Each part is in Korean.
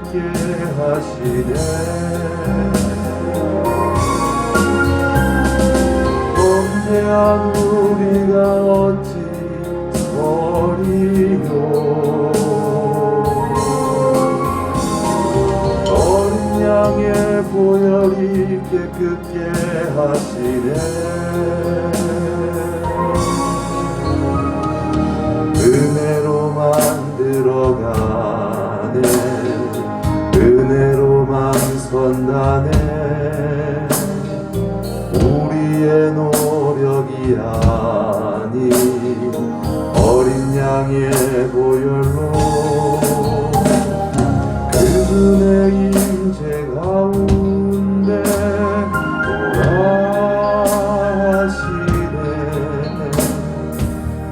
함께 하시네. 범죄한 우리가 어찌 서리요. 어린 양의 보혈이 깨끗게 하시네. 은혜로 만들어가네. 은혜로만 선다네. 우리의 노력이 아닌 어린 양의 보혈로 그분의 임재 가운데 돌아가시네.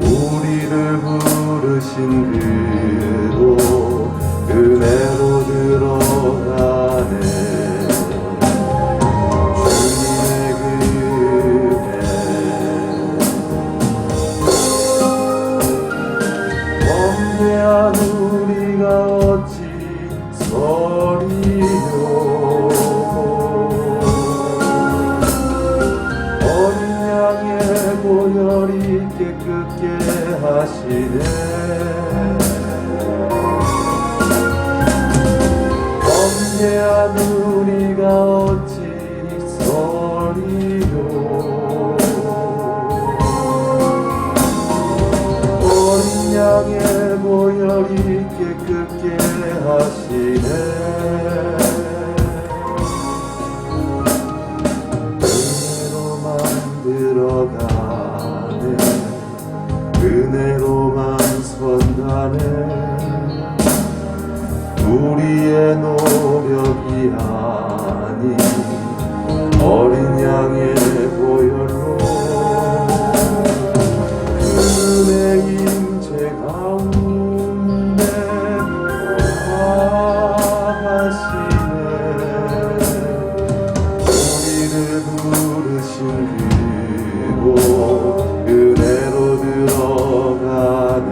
우리를 부르신 그로 은혜로 들어가네. 범죄한 우리가 어찌 서리요. 어린 양의 보혈이 깨끗게 하시네. 범죄한 우리가 어찌 서리요. 어린 양의 보혈이 깨끗게 하시네. 은혜로만 들어가네. 은혜로만 선다네. 우리의 노력이 아닌 어린 양의 보혈로 그분의 임재 가운데 하시네. 우리를 부르신 그곳 은혜로 들어가네.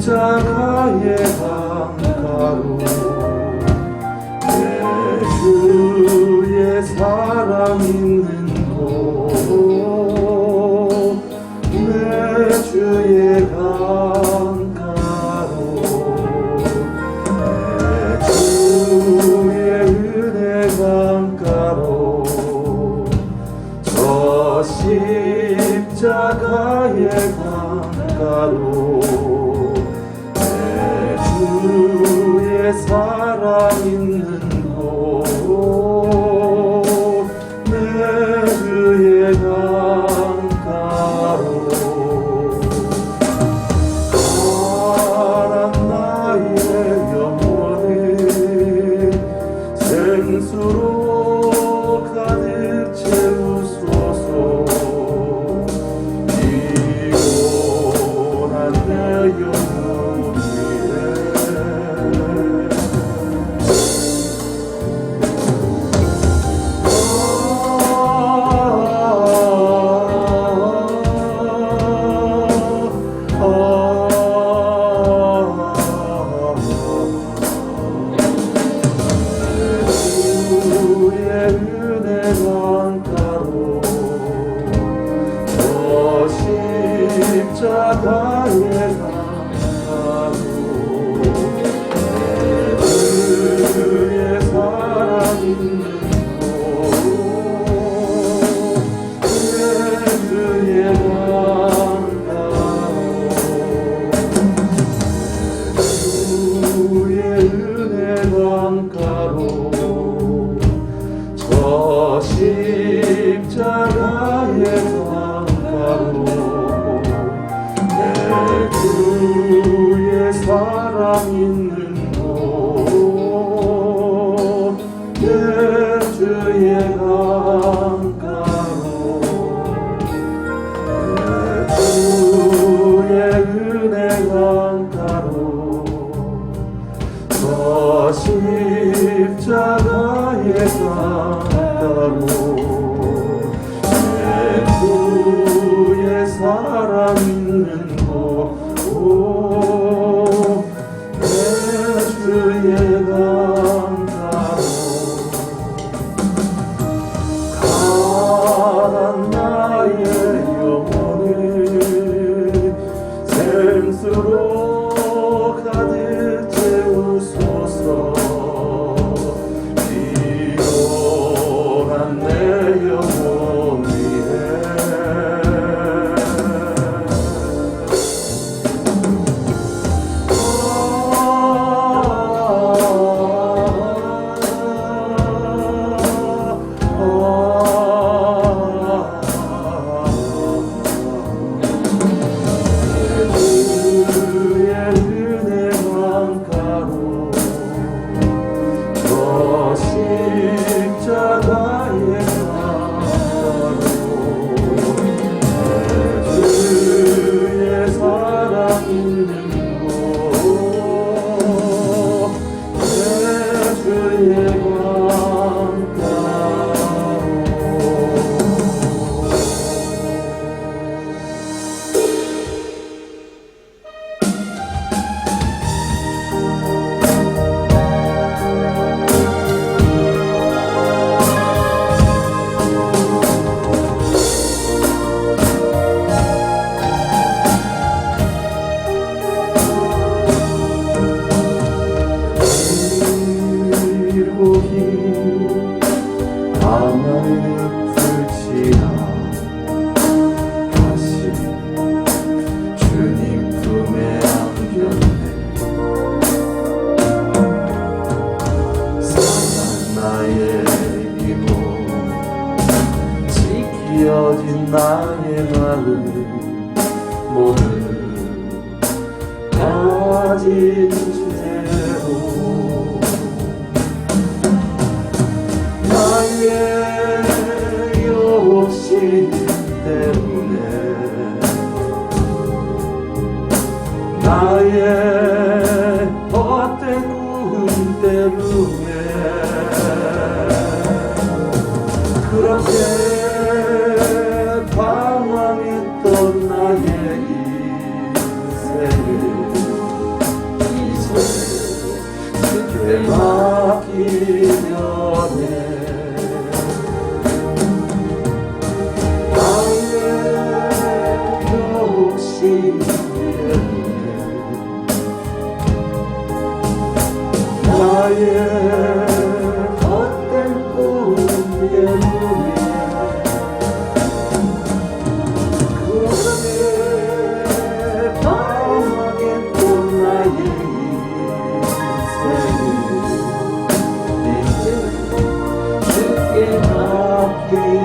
십자가의 강가로 내 주의 사랑 있는 곳, 내 주의 강가로 내 주의 은혜 강가로 저 십자가의 강가로 주의 사랑 있는 곳, 내 주의 강가로 가란 나의 영혼을 생수로 가득 채우소서. 피곤한 내 영혼 십자가의 강가로 내 주의 사랑 있는 곳, 내 주의 강가로 나의 강가로 내 주의 사랑 있는 곳 내 주의 강가로 내 주의 은혜 강가로 저 십자가의 강가로 내 주의 사랑 있는 곳 내 주의 강가로 가난 나의 영혼을 샘수로 가득 채우소서 피곤한 내 영혼 위에 주의 은혜 강가로 저 십자가의 강가로 내 주의 사랑 있는 곳 내 주의 가만히 풀지나 다시 주님 품에 안겼네 상한 나의 이몸 지켜진 나의 마음 몸을 가진 채로 나의 욕심 때문에 나의 헛된 꿈 때문에 그렇게 방황했던 나의 인생을 이제 주께 맡기려네 나의 헛된 꿈의 눈에 그렇게 방황했던 나의 인생을 이제 주께 맡기려네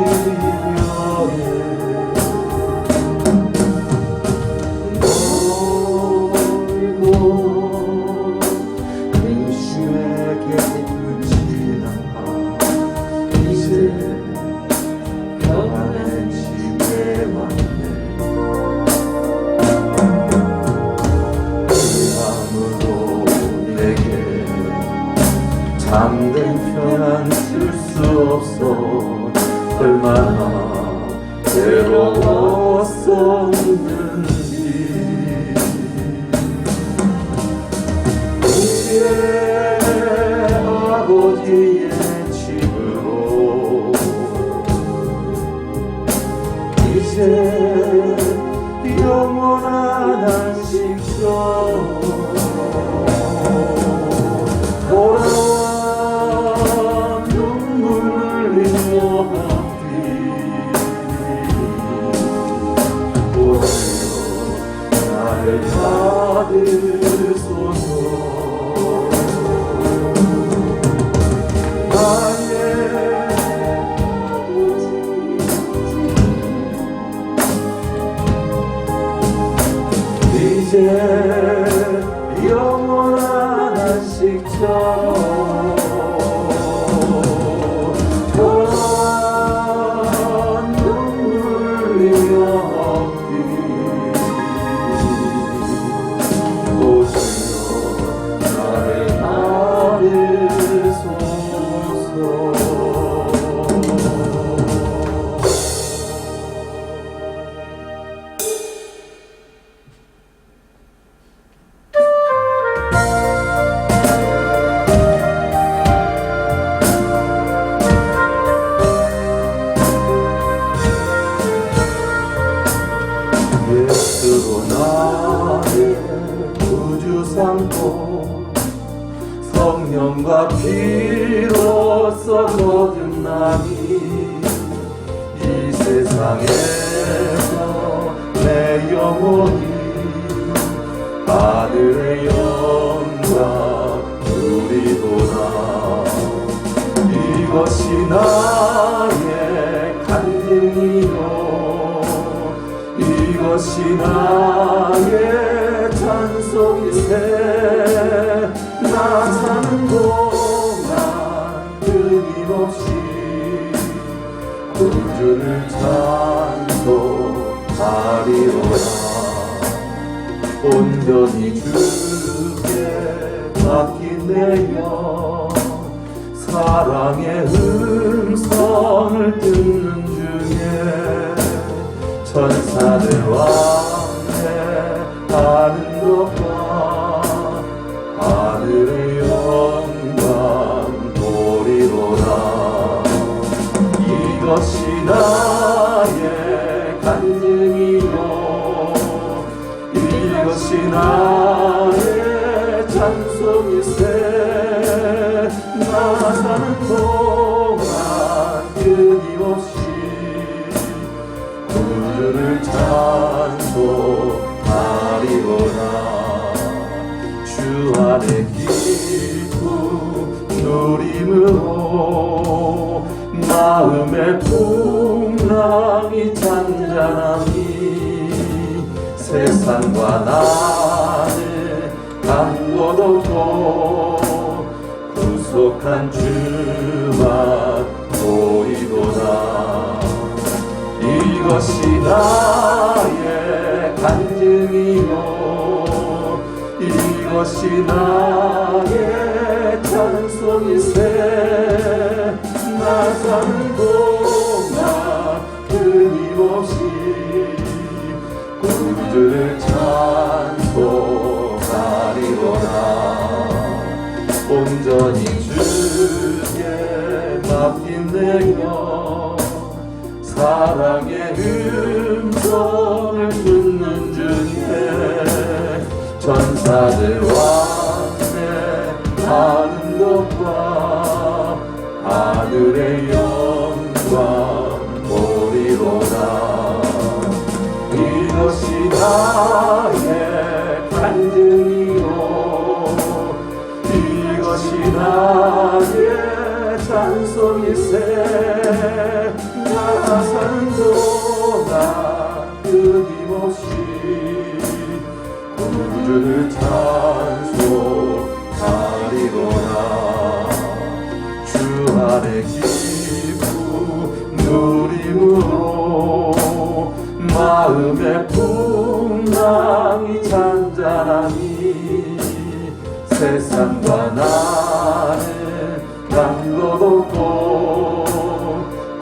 잠든 평안 쓸 수 없어 얼마나 외로웠었는지 이제 아버지의 집으로 이제 영원한 안식처 받으소서 나의 이제 영원한 안식처럼 돌아와 눈물 흘리며 오시며 나를 받으소서. 예수로 나의 구주 삼고 성령과 피로써 거듭나니 이 세상에서 내 영혼이 하늘의 영광 누리도다. 이것이 나의 간증이요 이것이 나의 찬송이세. 나 사는 동안 끊임없이 구주를 찬송하리로다. 온전히 주께 맡긴 내 영 사랑의 음성을 듣는 중에 천사들 왕래하는 것과 하늘의 영광 보리로다. 이것이 나의 간증이요 이것이 나의 찬송이세. 나 사는 동안 끊임없이 구주를 찬송하리로다. 주 안에 기쁨 누림으로 마음의 풍랑이 잔잔하니 세상과 나는 간 곳 없고 구속한 주만 보이도다. 이것이 나의 간증이요 이것이 나의 찬송이세. 나 사는 동안 끊임없이 구주를 찬송하리로다. 온전히 주께 맡긴 내 영 사랑의 음성을 듣는 중에 천사들 왕래하는 것과 하늘의 영광 보리로다. 이것이 나의 간증이요 이것이 나의 찬송이세. 나 사는 동안 끊임없이 구주를 찬송하리로다. 주 안에 기쁨 누림으로 마음의 풍랑이 잔잔하니 세상과 나는 간 것 없고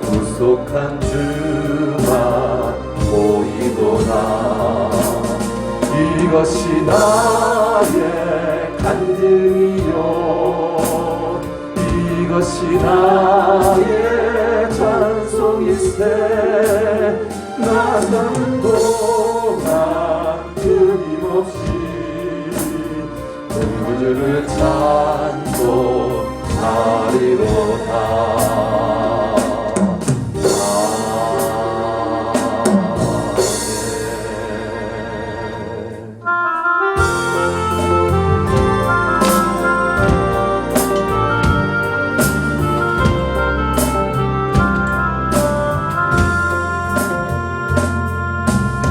구속한 주만 보이도다. 이것이 나의 간증이요 이것이 나의 찬송이세. 나 사는 동안 끊임없이 구주를 찬송하리로다.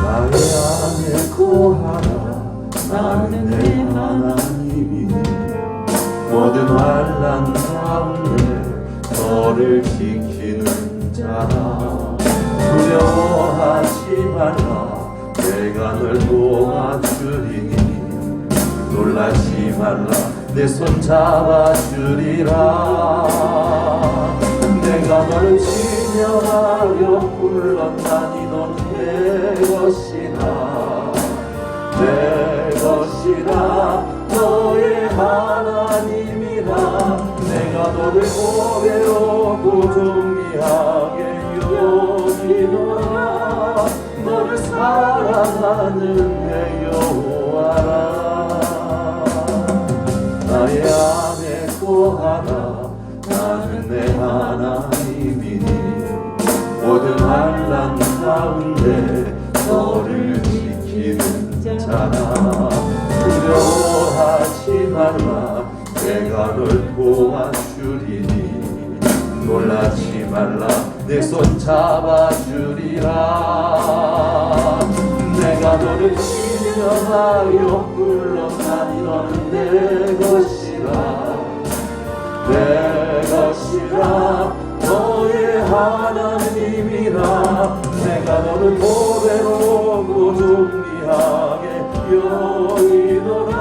나의 안에 거하라 나는 내 하나님이니 모든 환난 가운데 너를 지키는 자라. 두려워하지 말라 내가 널 도와주리니 놀라지 말라 내 손 잡아주리라. 내가 너를 지명하여 불렀나니 너는 내 것이라 내 것이라 너의 하나님이라. 내가 너를 보배롭고 존귀하게 여기노라. 너를 사랑하는 내 여호와라. 나의 아내 또 하나 나는 내 하나님이니 모든 환난 가운데 너를 지키는 자라. 두려워하지 말라 내가 널 도와주리니 놀라지 말라 내 손 잡아주리라. 내가 너를 지명하여 불렀나니 너는 내 것이라 내 것이라 너의 하나님이라. 내가 너를 보배롭고 존귀하게 여기노라.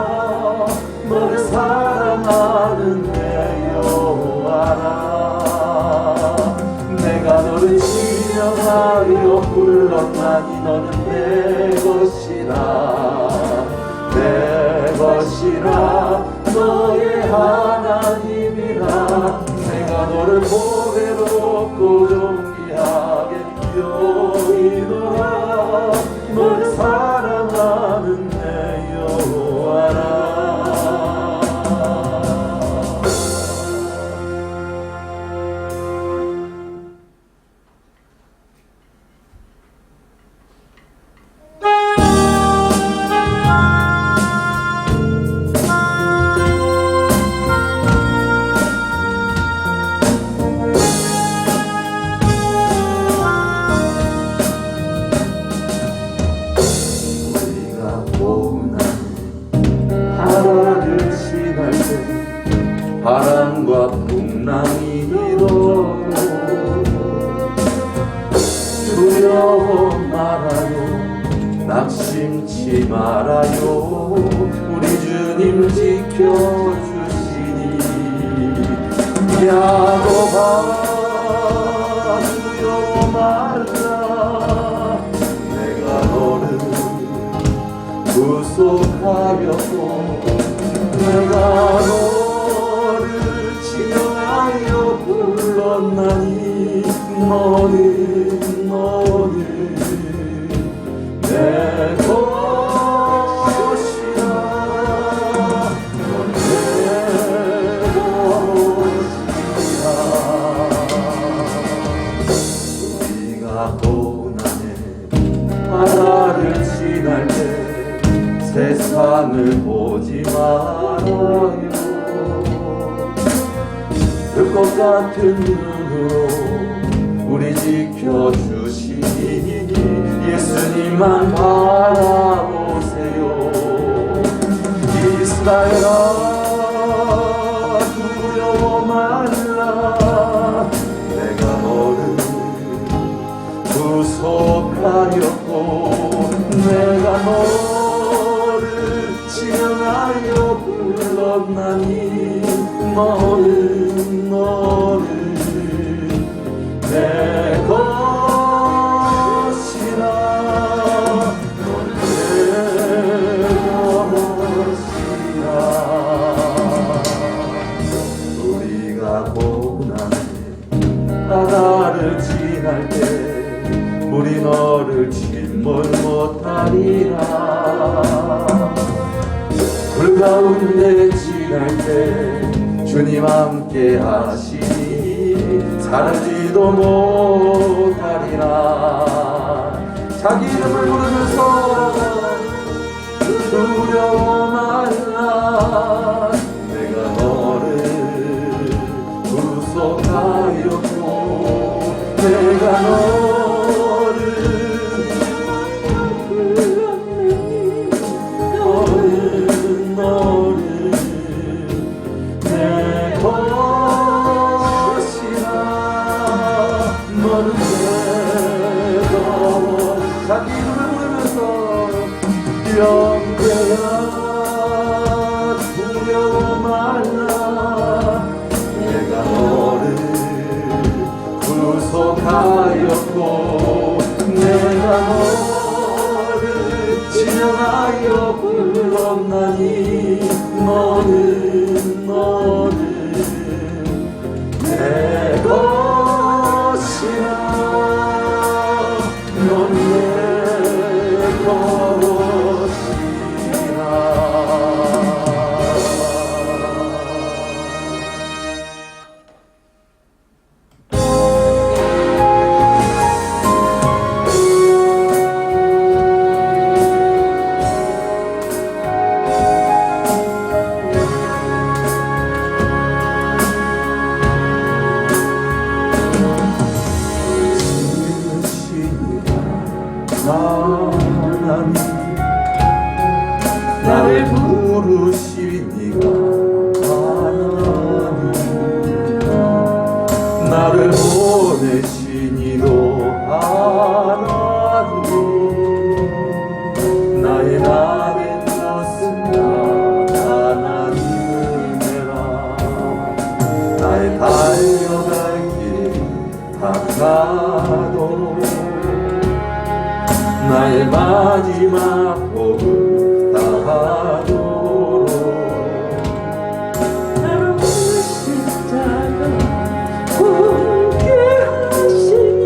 너를 사랑하는 내 여호와라. 내가 너를 지명하여 불렀나니 너는 내 것이라 내 것이라 너의 하나님이라. 내가 너를 보배롭고 존귀하게 여기노라. 너를 사랑하는 내 여호와라. 바람과 풍랑이 일어요. 두려워 말아요 낙심치 말아요. 우리 주님 지켜주시니 야곱아 두려워 말라 내가 너를 구속하려고 내가 너를 지명하여 불렀나니 너는 내 것이라 너는 내 것이라. 우리가 고난의 바다를 지날 때 세상을 보지 말아요. 불꽃 같은 눈으로 우리 지켜주시니 예수님만 바라보세요. 이스라엘아 두려워 말라 내가 너를 구속하려고 내가 너를 지명하여 불렀나니 너는 내 것이라 너는 내 것이라. 우리가 고난의 바다를 지날 때 우리 너를 침몰 못하리라. 불 가운데 지날 때 주님 함께 하시니 사르지도 못하리라. 자기 이름을 부르면서 두려워 말라 내가 너를 구속하였고 내가 너를 자기 이름을 부르면서 영계야 두려워 말라 내가 너를 구속하였고 내가 너를 지명하여 불렀나니 너는 내 것이라 넌 내 것이라 하나님 나를 부르시니가 하나님 나를 보내시니도 하나님 나의 나된 것은 하나님 은혜라 나의 달려갈 길 다가도록 나의 마지막 복을 다하도록 나를 십자가 함께 하시니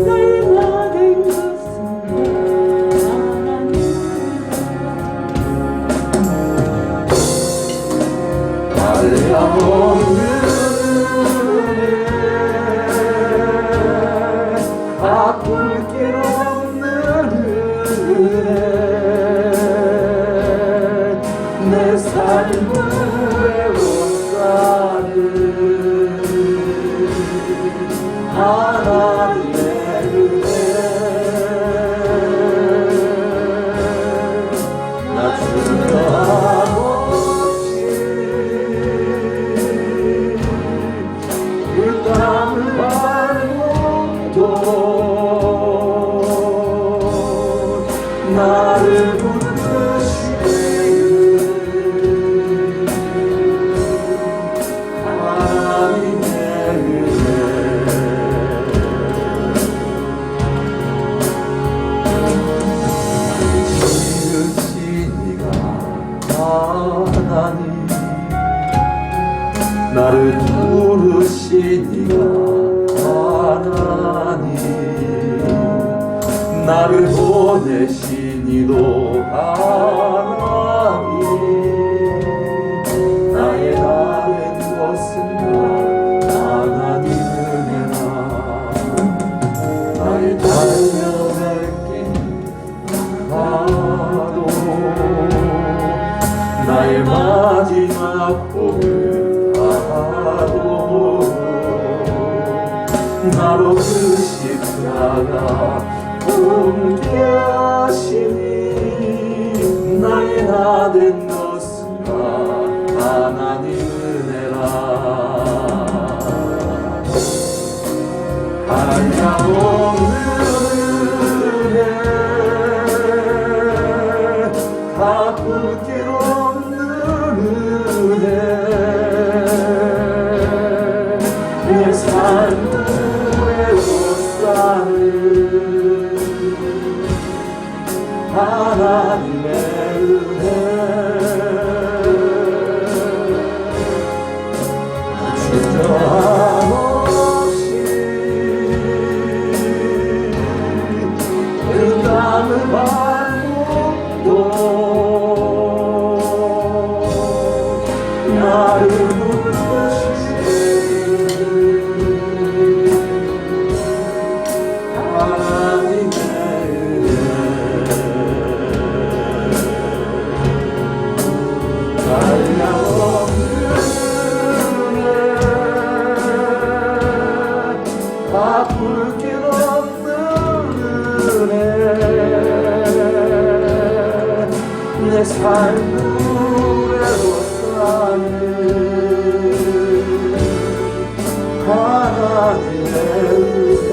나의 나된 것은 하나님 달려오는 바쁠 길 없는 은혜 내 삶을 외워싸는 하나님의 은혜 나 주저함 없이 그 땀을 발목도 나를 부르시는 하나님의 은혜 지으시니가 하나님 나를 부르시니가 하나님 나를 보내시니도 하나님 나의 나된 것은 하나님 은혜라 나의 달려갈 길 가도 나의 마지막 복을 다하도 나로 그 십자가 함께 하시니 나의 나된 것은 하나님 은혜라 한량없는 은혜 바쁠 길 없는 은혜 내 삶을 외워싸는 하나님의 은혜 주저함 없이 그 땀을 발목도 나를 부르시는 하나님의 바쁠 길 없는 은혜 내 삶을 외워싸는 하나님의 은혜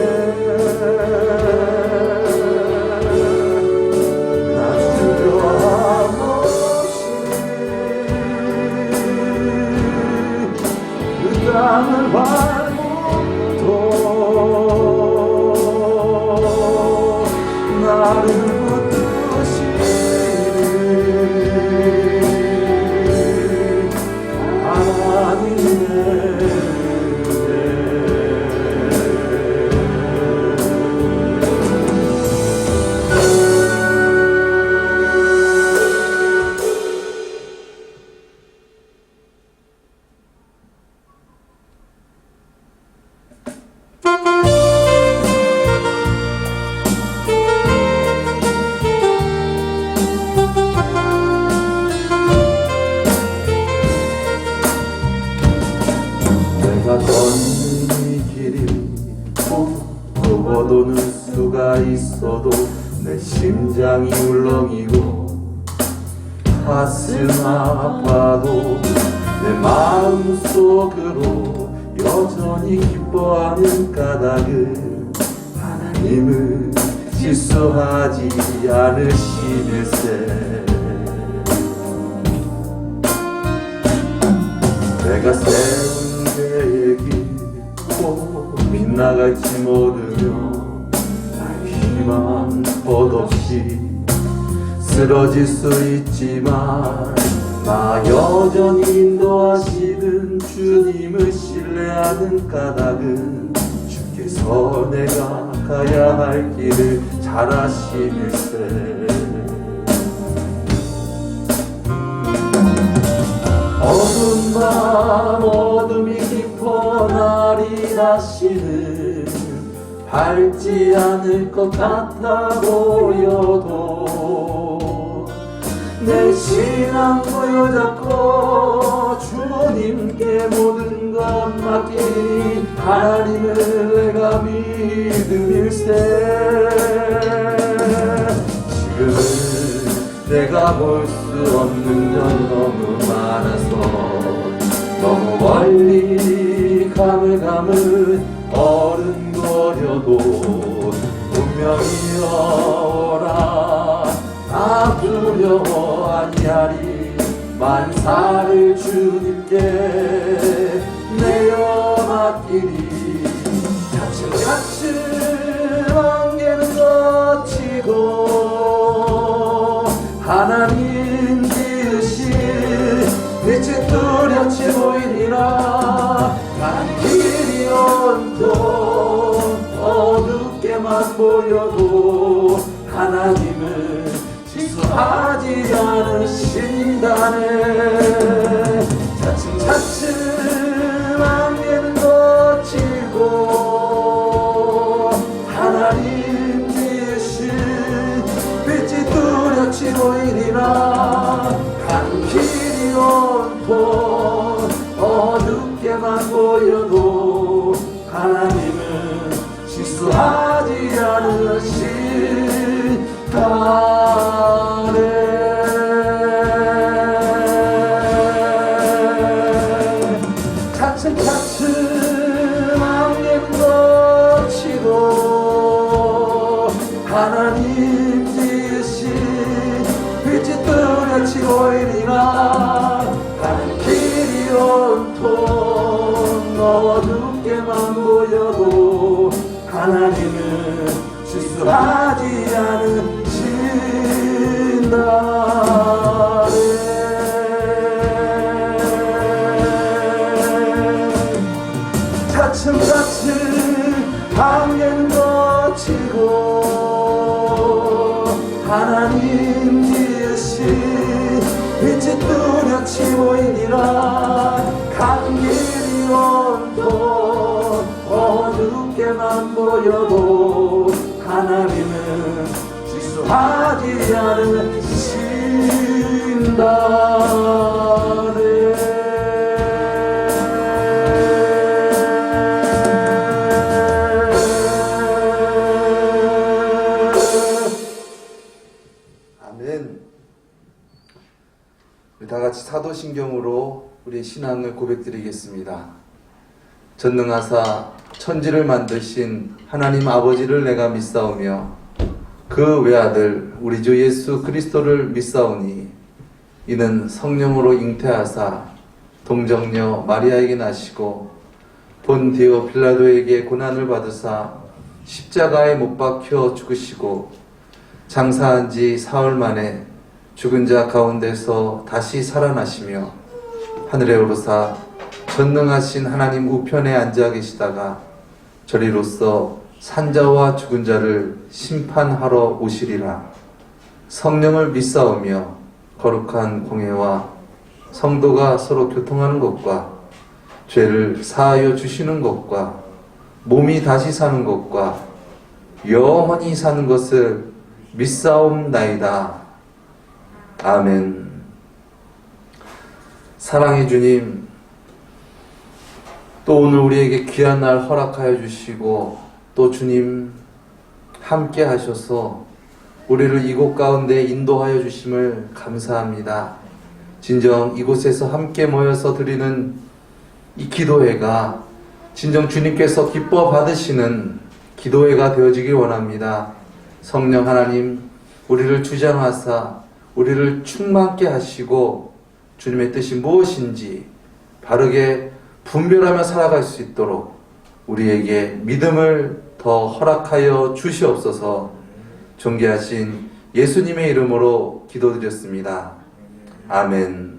나를 붙드시는 하나님의 내가 걷는 이 길이 굽어도는 수가 있어도 내 심장이 울렁이고 가슴 아파도 내 마음속으로 여전히 기뻐하는 까닭은 하나님은 실수하지 않으시는세. 내가 세운 계획이 꼭 빗나갈지 모르며 나의 희망 덧없이 쓰러질 수 있지만 나 여전히 인도하시는 주님을 신뢰하는 까닭은 주께서 내가 가야 할 길을 잘 아시는세. 어두운 밤 어둠이 깊어 날이 다시는 밝지 않을 것 같아 보여도 내 신앙 부여잡고 주님께 모든 것 맡기니 하나님을 내가 믿음일세. 지금은 내가 볼 수 없는 건 너무 많아서 너무 멀리 가물가물 어른거려도 분명히 여호라 나 두려워 아니하리. 만사를 주님께 내어 맡기리. 차츰차츰 안개는 걷히고 하나님 지으신 빛이 뚜렷이 보이리라. 난 길이 온통 어둡게만 보여도 하나님은 실수하지 않으신다네. 차츰차츰 안개는 걷히고 하나님 지으신 빛이 뚜렷이 보이리라. 간 길이 온통 어둡게만 보여도 하나님은 실수하지 않으신다네. 차츰차츰 안개는 걷히고 하나님 지으신 빛이 뚜렷이 보이리라. 간 길이 온통 어둡게만 보여도 하나님은 실수하지 않으신다네. 차츰차츰 안개는 걷히고 하나님 지으신 빛이 뚜렷이 보이니라. 간 길이 온통 어둡게만 보여도 하나님은 실수하지 않으신다네. 다 같이 사도신경으로 우리의 신앙을 고백드리겠습니다. 전능하사 천지를 만드신 하나님 아버지를 내가 믿사오며 그 외아들 우리 주 예수 그리스도를 믿사오니 이는 성령으로 잉태하사 동정녀 마리아에게 나시고 본디오 빌라도에게 고난을 받으사 십자가에 못 박혀 죽으시고 장사한 지 사흘 만에 죽은 자 가운데서 다시 살아나시며 하늘에 오르사 전능하신 하나님 우편에 앉아 계시다가 저리로서 산자와 죽은 자를 심판하러 오시리라. 성령을 믿사오며 거룩한 공회와 성도가 서로 교통하는 것과 죄를 사하여 주시는 것과 몸이 다시 사는 것과 영원히 사는 것을 믿사옵나이다. 아멘. 사랑의 주님, 또 오늘 우리에게 귀한 날 허락하여 주시고 또 주님 함께 하셔서 우리를 이곳 가운데 인도하여 주심을 감사합니다. 진정 이곳에서 함께 모여서 드리는 이 기도회가 진정 주님께서 기뻐 받으시는 기도회가 되어지길 원합니다. 성령 하나님, 우리를 주장하사 우리를 충만케 하시고 주님의 뜻이 무엇인지 바르게 분별하며 살아갈 수 있도록 우리에게 믿음을 더 허락하여 주시옵소서. 존귀하신 예수님의 이름으로 기도드렸습니다. 아멘.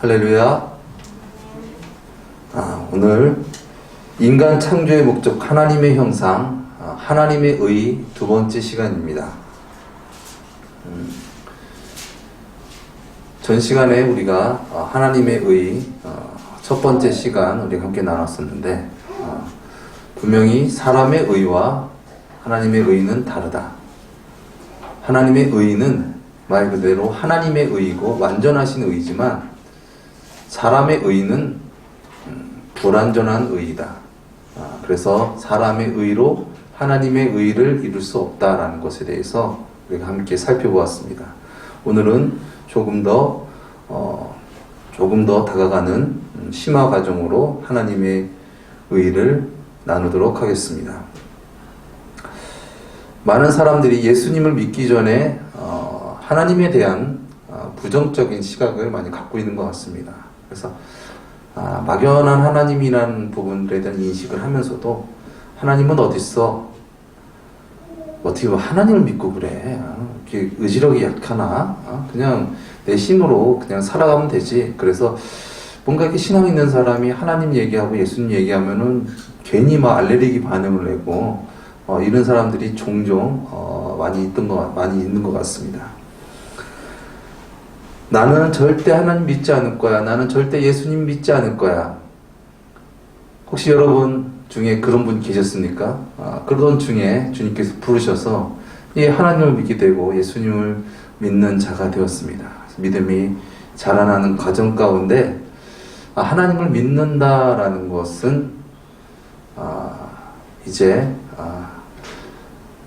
할렐루야. 오늘 인간 창조의 목적 하나님의 형상, 하나님의 의 두 번째 시간입니다. 전 시간에 우리가 하나님의 의 첫 번째 시간 우리가 함께 나눴었는데 분명히 사람의 의와 하나님의 의는 다르다. 하나님의 의는 말 그대로 하나님의 의이고 완전하신 의이지만 사람의 의는 불완전한 의이다. 그래서 사람의 의로 하나님의 의를 이룰 수 없다라는 것에 대해서 우리가 함께 살펴보았습니다. 오늘은 조금 더 다가가는 심화 과정으로 하나님의 의를 나누도록 하겠습니다. 많은 사람들이 예수님을 믿기 전에 하나님에 대한 부정적인 시각을 많이 갖고 있는 것 같습니다. 그래서 막연한 하나님이라는 부분에 대한 인식을 하면서도 하나님은 어디 있어? 어떻게 하나님을 믿고 그래? 이렇게 의지력이 약하나? 그냥 내 힘으로 그냥 살아가면 되지. 그래서 뭔가 이렇게 신앙 있는 사람이 하나님 얘기하고 예수님 얘기하면은 괜히 막 알레르기 반응을 내고 이런 사람들이 종종 많이 있는 것 같습니다. 나는 절대 하나님 믿지 않을 거야. 나는 절대 예수님 믿지 않을 거야. 혹시 여러분 중에 그런 분 계셨습니까? 그러던 중에 주님께서 부르셔서 하나님을 믿게 되고 예수님을 믿는 자가 되었습니다. 믿음이 자라나는 과정 가운데 하나님을 믿는다라는 것은 이제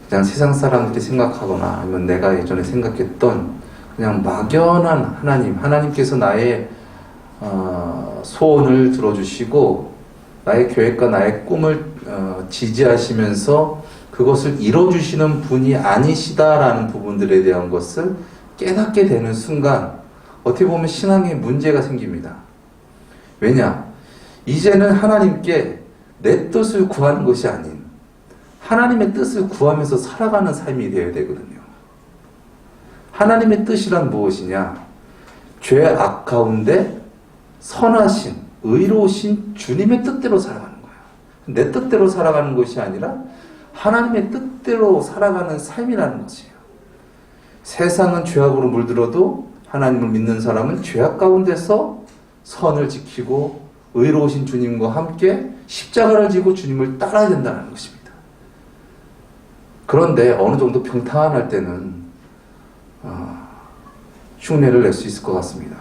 그냥 세상 사람들이 생각하거나 아니면 내가 예전에 생각했던 그냥 막연한 하나님께서 나의 소원을 들어주시고 나의 계획과 나의 꿈을 지지하시면서 그것을 이뤄주시는 분이 아니시다라는 부분들에 대한 것을 깨닫게 되는 순간 어떻게 보면 신앙에 문제가 생깁니다. 왜냐? 이제는 하나님께 내 뜻을 구하는 것이 아닌 하나님의 뜻을 구하면서 살아가는 삶이 되어야 되거든요. 하나님의 뜻이란 무엇이냐? 죄악 가운데 선하신, 의로우신 주님의 뜻대로 살아가는 거예요. 내 뜻대로 살아가는 것이 아니라 하나님의 뜻대로 살아가는 삶이라는 것이에요. 세상은 죄악으로 물들어도 하나님을 믿는 사람은 죄악 가운데서 선을 지키고 의로우신 주님과 함께 십자가를 지고 주님을 따라야 된다는 것입니다. 그런데 어느 정도 평탄할 때는 흉내를 낼 수 있을 것 같습니다.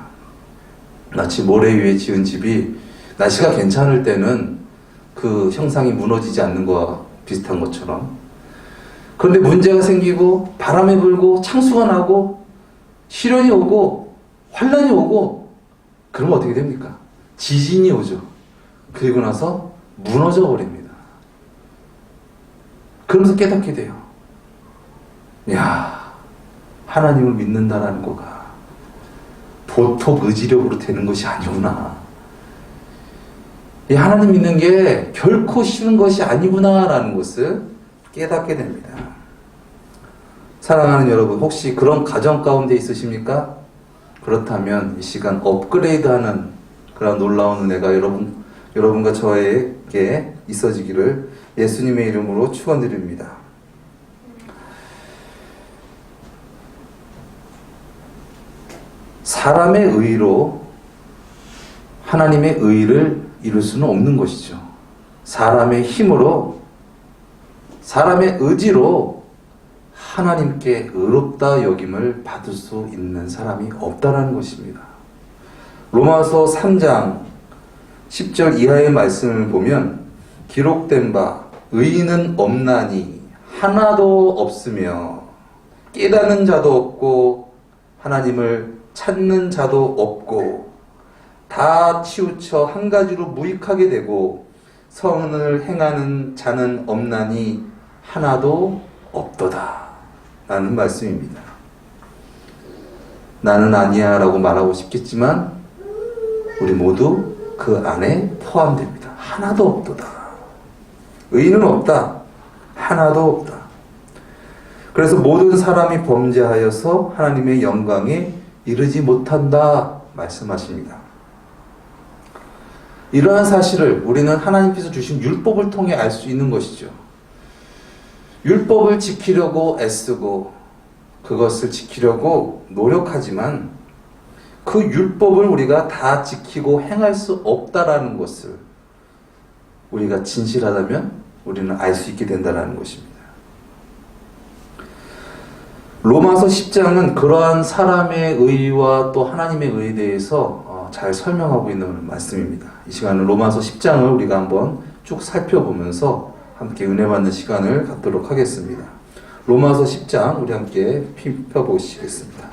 마치 모래 위에 지은 집이 날씨가 괜찮을 때는 그 형상이 무너지지 않는 것과 비슷한 것처럼, 그런데 문제가 생기고 바람이 불고 창수가 나고 시련이 오고 환란이 오고 그러면 어떻게 됩니까? 지진이 오죠. 그리고 나서 무너져 버립니다. 그러면서 깨닫게 돼요. 야, 하나님을 믿는다라는 거가 보통 의지력으로 되는 것이 아니구나. 이 하나님 믿는 게 결코 쉬운 것이 아니구나라는 것을 깨닫게 됩니다. 사랑하는 여러분, 혹시 그런 가정 가운데 있으십니까? 그렇다면 이 시간 업그레이드하는 그런 놀라운 은혜가 여러분과 저에게 있어지기를 예수님의 이름으로 축원드립니다. 사람의 의로 하나님의 의를 이룰 수는 없는 것이죠. 사람의 힘으로, 사람의 의지로 하나님께 의롭다 여김을 받을 수 있는 사람이 없다라는 것입니다. 로마서 3장 10절 이하의 말씀을 보면 기록된 바 의인은 없나니 하나도 없으며 깨닫는 자도 없고 하나님을 찾는 자도 없고 다 치우쳐 한 가지로 무익하게 되고 선을 행하는 자는 없나니 하나도 없도다 라는 말씀입니다. 나는 아니야 라고 말하고 싶겠지만 우리 모두 그 안에 포함됩니다. 하나도 없도다. 의인은 없다. 하나도 없다. 그래서 모든 사람이 범죄하여서 하나님의 영광에 이르지 못한다 말씀하십니다. 이러한 사실을 우리는 하나님께서 주신 율법을 통해 알 수 있는 것이죠. 율법을 지키려고 애쓰고 그것을 지키려고 노력하지만 그 율법을 우리가 다 지키고 행할 수 없다라는 것을 우리가 진실하다면 우리는 알 수 있게 된다는 것입니다. 로마서 10장은 그러한 사람의 의와 또 하나님의 의에 대해서 잘 설명하고 있는 말씀입니다. 이 시간은 로마서 10장을 우리가 한번 쭉 살펴보면서 함께 은혜 받는 시간을 갖도록 하겠습니다. 로마서 10장 우리 함께 펴보시겠습니다.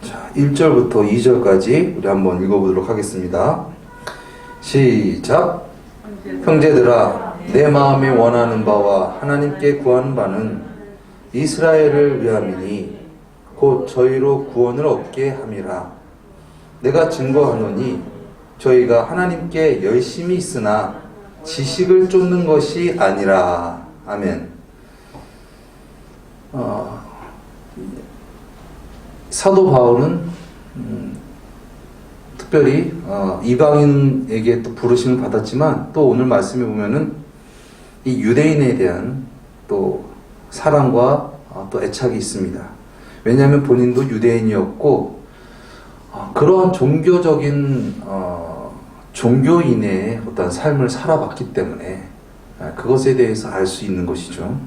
자, 1절부터 2절까지 우리 한번 읽어보도록 하겠습니다. 시작. 형제들아, 내 마음에 원하는 바와 하나님께 구하는 바는 이스라엘을 위함이니 곧 저희로 구원을 얻게 함이라. 내가 증거하노니 저희가 하나님께 열심히 있으나 지식을 쫓는 것이 아니라. 아멘. 사도 바울은 특별히 이방인에게 또 부르심을 받았지만 또 오늘 말씀에 보면은 이 유대인에 대한 또 사랑과 또 애착이 있습니다. 왜냐하면 본인도 유대인이었고 그러한 종교적인 종교인의 어떤 삶을 살아봤기 때문에 그것에 대해서 알 수 있는 것이죠.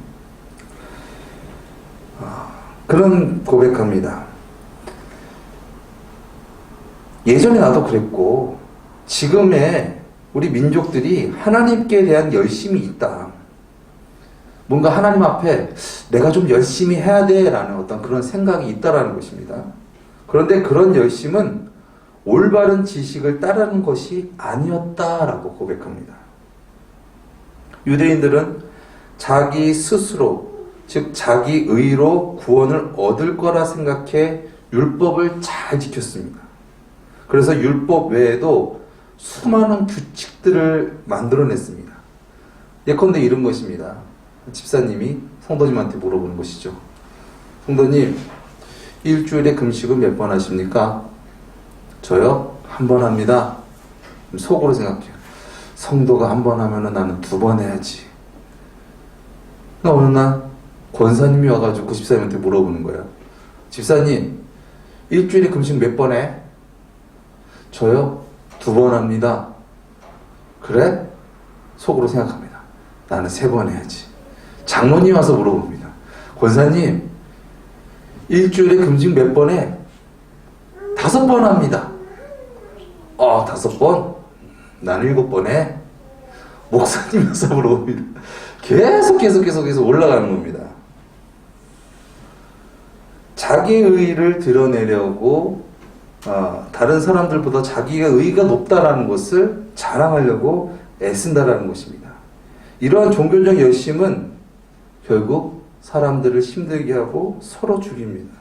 그런 고백합니다. 예전에 나도 그랬고 지금의 우리 민족들이 하나님께 대한 열심이 있다. 뭔가 하나님 앞에 내가 좀 열심히 해야 돼 라는 어떤 그런 생각이 있다라는 것입니다. 그런데 그런 열심은 올바른 지식을 따르는 것이 아니었다라고 고백합니다. 유대인들은 자기 스스로, 즉 자기 의로 구원을 얻을 거라 생각해 율법을 잘 지켰습니다. 그래서 율법 외에도 수많은 규칙들을 만들어냈습니다. 예컨대 이런 것입니다. 집사님이 성도님한테 물어보는 것이죠. 성도님, 일주일에 금식은 몇 번 하십니까? 저요? 한 번 합니다. 속으로 생각해요. 성도가 한 번 하면은 나는 2번 해야지. 어느 날 권사님이 와가지고 그 집사님한테 물어보는 거예요. 집사님, 일주일에 금식 몇 번 해? 저요? 2번 합니다. 그래? 속으로 생각합니다. 나는 3번 해야지. 장모님 와서 물어봅니다. 권사님, 일주일에 금식 몇 번 해? 5번 합니다. 5번? 나는 7번에 목사님 연습으로 옵니다. 계속 올라가는 겁니다. 자기의 의의를 드러내려고 다른 사람들보다 자기가 의의가 높다라는 것을 자랑하려고 애쓴다라는 것입니다. 이러한 종교적 열심은 결국 사람들을 힘들게 하고 서로 죽입니다.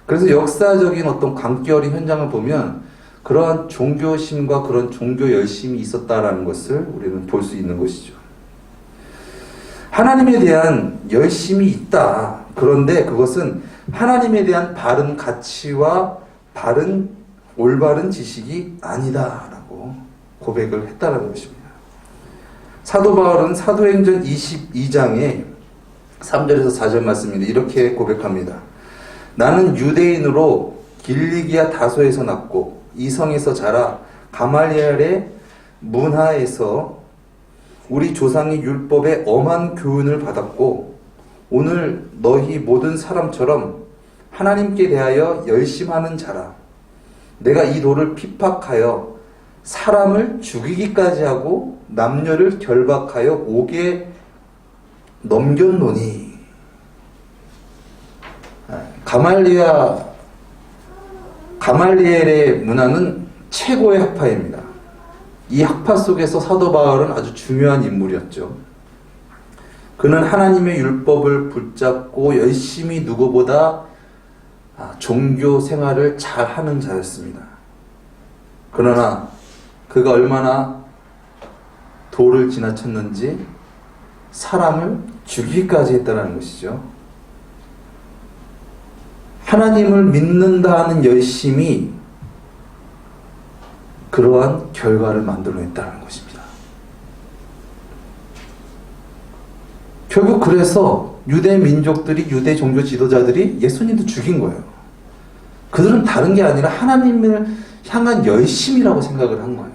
그래서 역사적인 어떤 관계어린 현장을 보면 그러한 종교심과 그런 종교 열심이 있었다라는 것을 우리는 볼 수 있는 것이죠. 하나님에 대한 열심이 있다. 그런데 그것은 하나님에 대한 바른 가치와 올바른 지식이 아니다라고 고백을 했다는 것입니다. 사도 바울은 사도행전 22장에 3절에서 4절 말씀인데 이렇게 고백합니다. 나는 유대인으로 길리기아 다소에서 났고 이성에서 자라 가말리엘의 문하에서 우리 조상의 율법에 엄한 교훈을 받았고 오늘 너희 모든 사람처럼 하나님께 대하여 열심하는 자라. 내가 이 도를 핍박하여 사람을 죽이기까지 하고 남녀를 결박하여 옥에 넘겼노니. 가말리엘의 문화는 최고의 학파입니다. 이 학파 속에서 사도 바울은 아주 중요한 인물이었죠. 그는 하나님의 율법을 붙잡고 열심히 누구보다 종교 생활을 잘 하는 자였습니다. 그러나 그가 얼마나 도를 지나쳤는지 사람을 죽이기까지 했다는 것이죠. 하나님을 믿는다 하는 열심이 그러한 결과를 만들어냈다는 것입니다. 결국 그래서 유대 민족들이, 유대 종교 지도자들이 예수님도 죽인 거예요. 그들은 다른 게 아니라 하나님을 향한 열심이라고 생각을 한 거예요.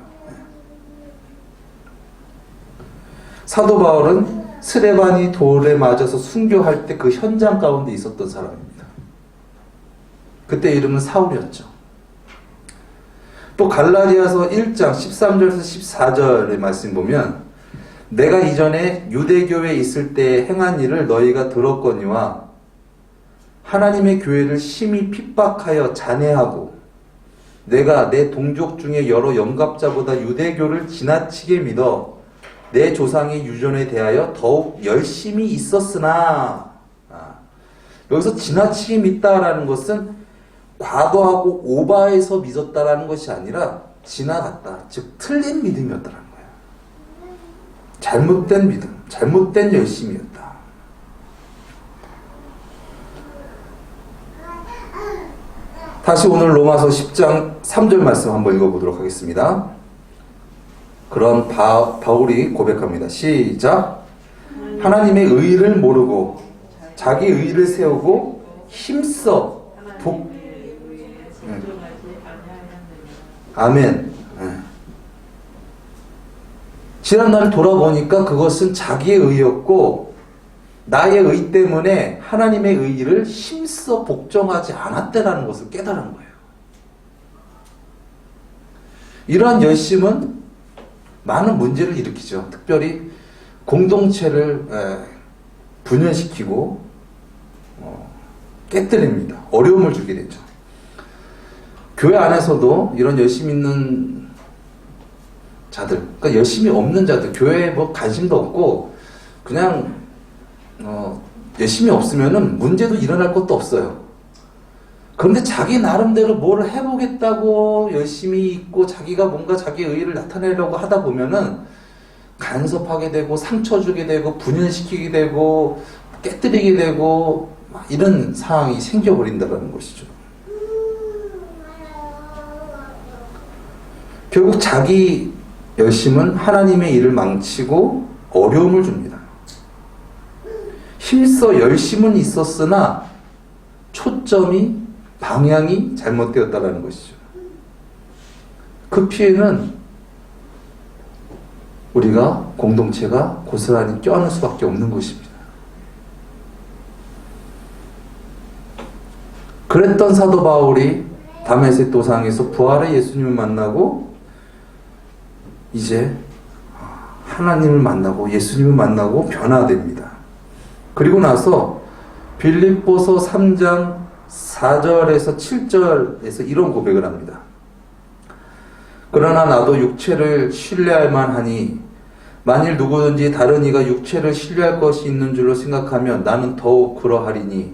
사도 바울은 스데반이 돌에 맞아서 순교할 때 그 현장 가운데 있었던 사람입니다. 그때 이름은 사울이었죠. 또 갈라디아서 1장 13절에서 14절의 말씀 보면 내가 이전에 유대교회에 있을 때 행한 일을 너희가 들었거니와 하나님의 교회를 심히 핍박하여 잔해하고 내가 내 동족 중에 여러 영갑자보다 유대교를 지나치게 믿어 내 조상의 유전에 대하여 더욱 열심히 있었으나 여기서 지나치게 믿다라는 것은 과도하고 오바해서 믿었다라는 것이 아니라 지나갔다. 즉 틀린 믿음이었다는 거예요. 잘못된 믿음, 잘못된 열심이었다. 다시 오늘 로마서 10장 3절 말씀 한번 읽어보도록 하겠습니다. 그런 바울이 고백합니다. 시작. 하나님의 의를 모르고 자기 의를 세우고 힘써 아멘. 지난날 돌아보니까 그것은 자기의 의였고 나의 의 때문에 하나님의 의를 힘써 복종하지 않았다라는 것을 깨달은 거예요. 이러한 열심은 많은 문제를 일으키죠. 특별히 공동체를 분열시키고 깨뜨립니다. 어려움을 주게 되죠. 교회 안에서도 이런 열심 있는 자들, 그러니까 열심이 없는 자들, 교회에 뭐 관심도 없고 그냥 열심이 없으면은 문제도 일어날 것도 없어요. 그런데 자기 나름대로 뭘 해보겠다고 열심히 있고 자기가 뭔가 자기 의의를 나타내려고 하다 보면은 간섭하게 되고 상처 주게 되고 분열시키게 되고 깨뜨리게 되고 이런 상황이 생겨버린다는 것이죠. 결국 자기 열심은 하나님의 일을 망치고 어려움을 줍니다. 힘써 열심은 있었으나 초점이 방향이 잘못되었다는 것이죠. 그 피해는 우리가 공동체가 고스란히 껴안을 수밖에 없는 것입니다. 그랬던 사도 바울이 다메섹 도상에서 부활의 예수님을 만나고 이제 하나님을 만나고 예수님을 만나고 변화됩니다. 그리고 나서 빌립보서 3장 4절에서 7절에서 이런 고백을 합니다. 그러나 나도 육체를 신뢰할 만하니 만일 누구든지 다른 이가 육체를 신뢰할 것이 있는 줄로 생각하면 나는 더욱 그러하리니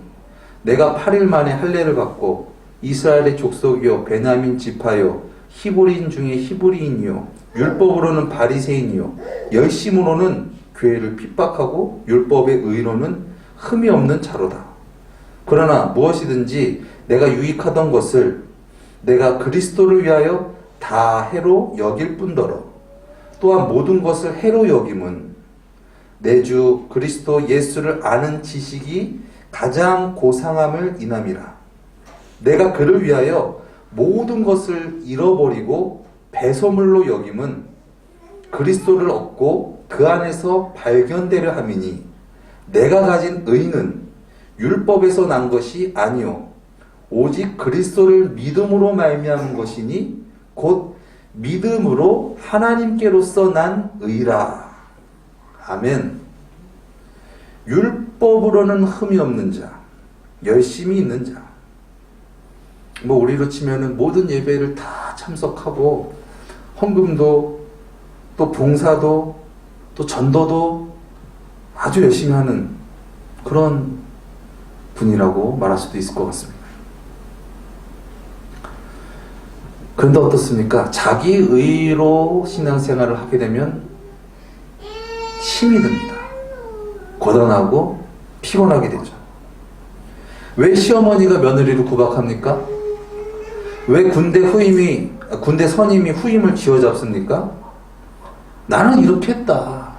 내가 8일 만에 할례를 받고 이스라엘의 족속이요 베냐민 지파요 히브리인 중에 히브리인이요 율법으로는 바리새인이요 열심으로는 교회를 핍박하고 율법의 의로는 흠이 없는 자로다. 그러나 무엇이든지 내가 유익하던 것을 내가 그리스도를 위하여 다 해로 여길 뿐더러 또한 모든 것을 해로 여김은 내 주 그리스도 예수를 아는 지식이 가장 고상함을 인함이라. 내가 그를 위하여 모든 것을 잃어버리고 배설물로 여김은 그리스도를 얻고 그 안에서 발견되려 함이니 내가 가진 의는 율법에서 난 것이 아니요 오직 그리스도를 믿음으로 말미암은 것이니 곧 믿음으로 하나님께로서 난 의라. 아멘. 율법으로는 흠이 없는 자, 열심히 있는 자. 우리로 치면은 모든 예배를 다 참석하고 헌금도 또 봉사도 또 전도도 아주 열심히 하는 그런 분이라고 말할 수도 있을 것 같습니다. 그런데 어떻습니까? 자기 의로 신앙생활을 하게 되면 힘이 듭니다. 고단하고 피곤하게 되죠. 왜 시어머니가 며느리를 구박합니까? 왜 군대 선임이 후임을 쥐어잡습니까? 나는 이렇게 했다.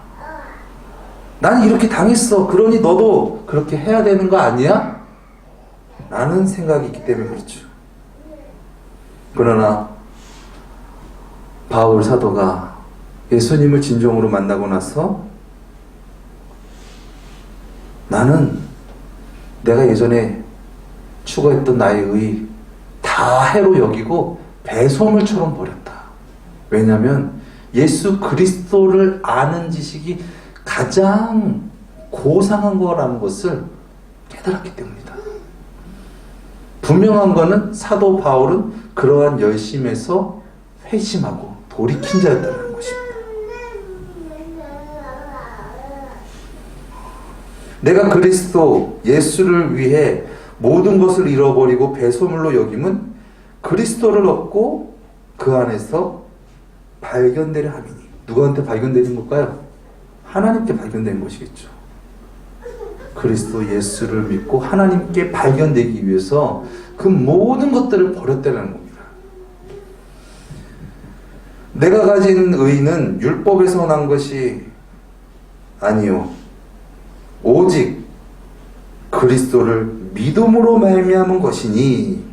나는 이렇게 당했어. 그러니 너도 그렇게 해야 되는 거 아니야? 라는 생각이 있기 때문에 그렇죠. 그러나 바울 사도가 예수님을 진정으로 만나고 나서 나는 내가 예전에 추구했던 나의 의 다 해로 여기고 배설물처럼 버렸다. 왜냐하면 예수 그리스도를 아는 지식이 가장 고상한 거라는 것을 깨달았기 때문이다. 분명한 것은 사도 바울은 그러한 열심에서 회심하고 돌이킨 자였다는 것입니다. 내가 그리스도 예수를 위해 모든 것을 잃어버리고 배설물로 여김은 그리스도를 얻고 그 안에서 발견되려 함이니. 누구한테 발견되는 걸까요? 하나님께 발견된 것이겠죠. 그리스도 예수를 믿고 하나님께 발견되기 위해서 그 모든 것들을 버렸다는 겁니다. 내가 가진 의는 율법에서 난 것이 아니요 오직 그리스도를 믿음으로 말미암은 것이니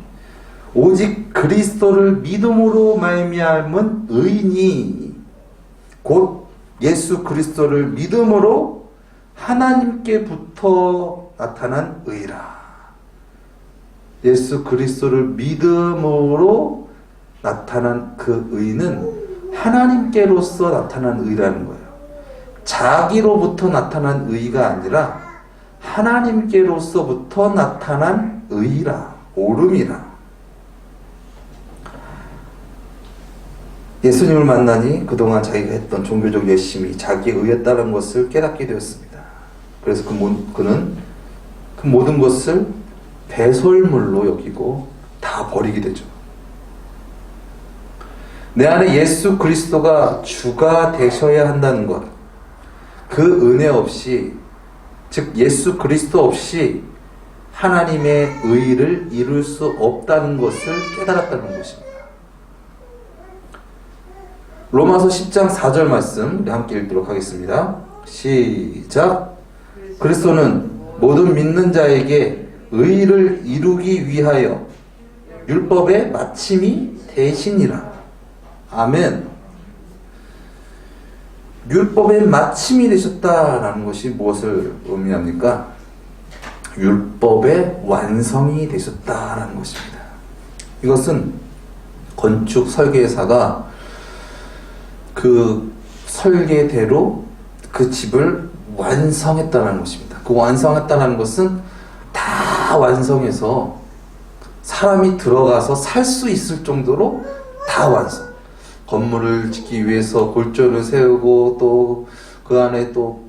오직 그리스도를 믿음으로 말미암은 의니 곧 예수 그리스도를 믿음으로 하나님께부터 나타난 의라. 예수 그리스도를 믿음으로 나타난 그 의는 하나님께로서 나타난 의라는 거예요. 자기로부터 나타난 의가 아니라 하나님께로서부터 나타난 의라, 옳음이라. 예수님을 만나니 그동안 자기가 했던 종교적 열심이 자기의 의였다는 것을 깨닫게 되었습니다. 그래서 그는 그 모든 것을 배설물로 여기고 다 버리게 되죠. 내 안에 예수 그리스도가 주가 되셔야 한다는 것, 그 은혜 없이, 즉 예수 그리스도 없이 하나님의 의를 이룰 수 없다는 것을 깨달았다는 것입니다. 로마서 10장 4절 말씀 우리 함께 읽도록 하겠습니다. 시작. 그리스도는 모든 믿는 자에게 의를 이루기 위하여 율법의 마침이 되시니라. 아멘. 율법의 마침이 되셨다라는 것이 무엇을 의미합니까? 율법의 완성이 되셨다라는 것입니다. 이것은 건축 설계사가 그 설계대로 그 집을 완성했다는 것입니다. 그 완성했다는 것은 다 완성해서 사람이 들어가서 살 수 있을 정도로 다 완성. 건물을 짓기 위해서 골조를 세우고 또 그 안에 또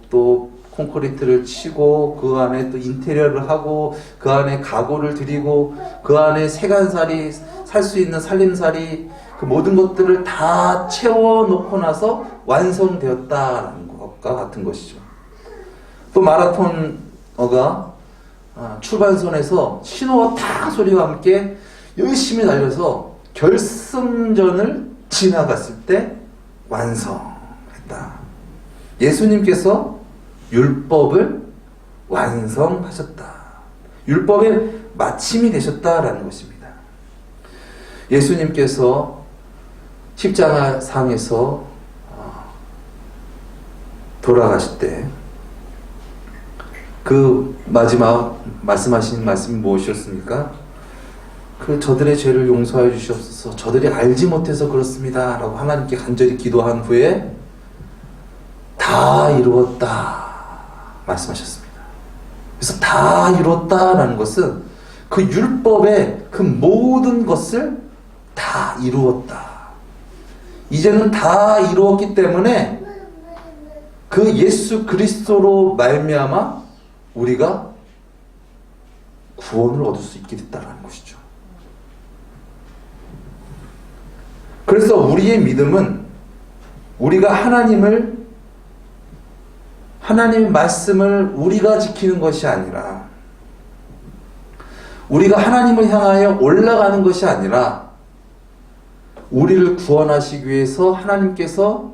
콘크리트를 치고 그 안에 또 인테리어를 하고 그 안에 가구를 들이고 그 안에 세간살이 살 수 있는 살림살이 그 모든 것들을 다 채워놓고 나서 완성되었다라는 것과 같은 것이죠. 또 마라톤어가 출발선에서 신호가 탁 소리와 함께 열심히 달려서 결승전을 지나갔을 때 완성했다. 예수님께서 율법을 완성하셨다. 율법의 마침이 되셨다라는 것입니다. 예수님께서 십자가상에서 돌아가실 때 그 마지막 말씀하신 말씀이 무엇이었습니까? 그 저들의 죄를 용서해 주시옵소서. 저들이 알지 못해서 그렇습니다. 라고 하나님께 간절히 기도한 후에 다 이루었다 말씀하셨습니다. 그래서 다 이루었다라는 것은 그 율법의 그 모든 것을 다 이루었다. 이제는 다 이루었기 때문에 그 예수 그리스도로 말미암아 우리가 구원을 얻을 수 있게 됐다는 것이죠. 그래서 우리의 믿음은 우리가 하나님의 말씀을 우리가 지키는 것이 아니라 우리가 하나님을 향하여 올라가는 것이 아니라 우리를 구원하시기 위해서 하나님께서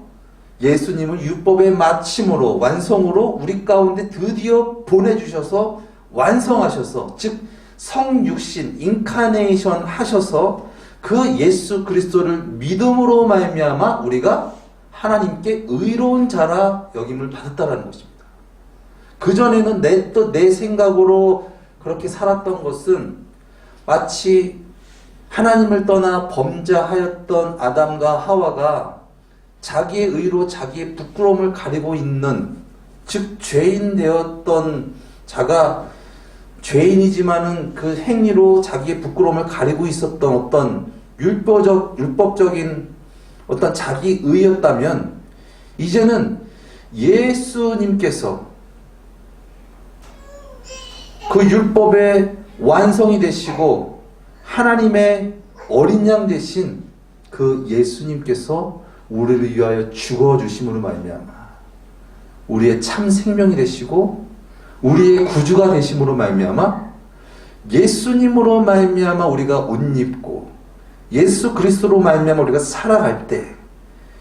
예수님을 율법의 마침으로 완성으로 우리 가운데 드디어 보내주셔서 완성하셔서 즉 성육신 인카네이션 하셔서 그 예수 그리스도를 믿음으로 말미암아 우리가 하나님께 의로운 자라 여김을 받았다라는 것입니다. 그전에는 내 생각으로 그렇게 살았던 것은 마치 하나님을 떠나 범죄하였던 아담과 하와가 자기의 의로 자기의 부끄러움을 가리고 있는 즉 죄인 되었던 자가 죄인이지만은 그 행위로 자기의 부끄러움을 가리고 있었던 어떤 율법적인 어떤 자기 의였다면 이제는 예수님께서 그 율법의 완성이 되시고 하나님의 어린 양 되신 그 예수님께서 우리를 위하여 죽어주심으로 말미암아 우리의 참 생명이 되시고 우리의 구주가 되심으로 말미암아 예수님으로 말미암아 우리가 옷 입고 예수 그리스도로 말미암아 우리가 살아갈 때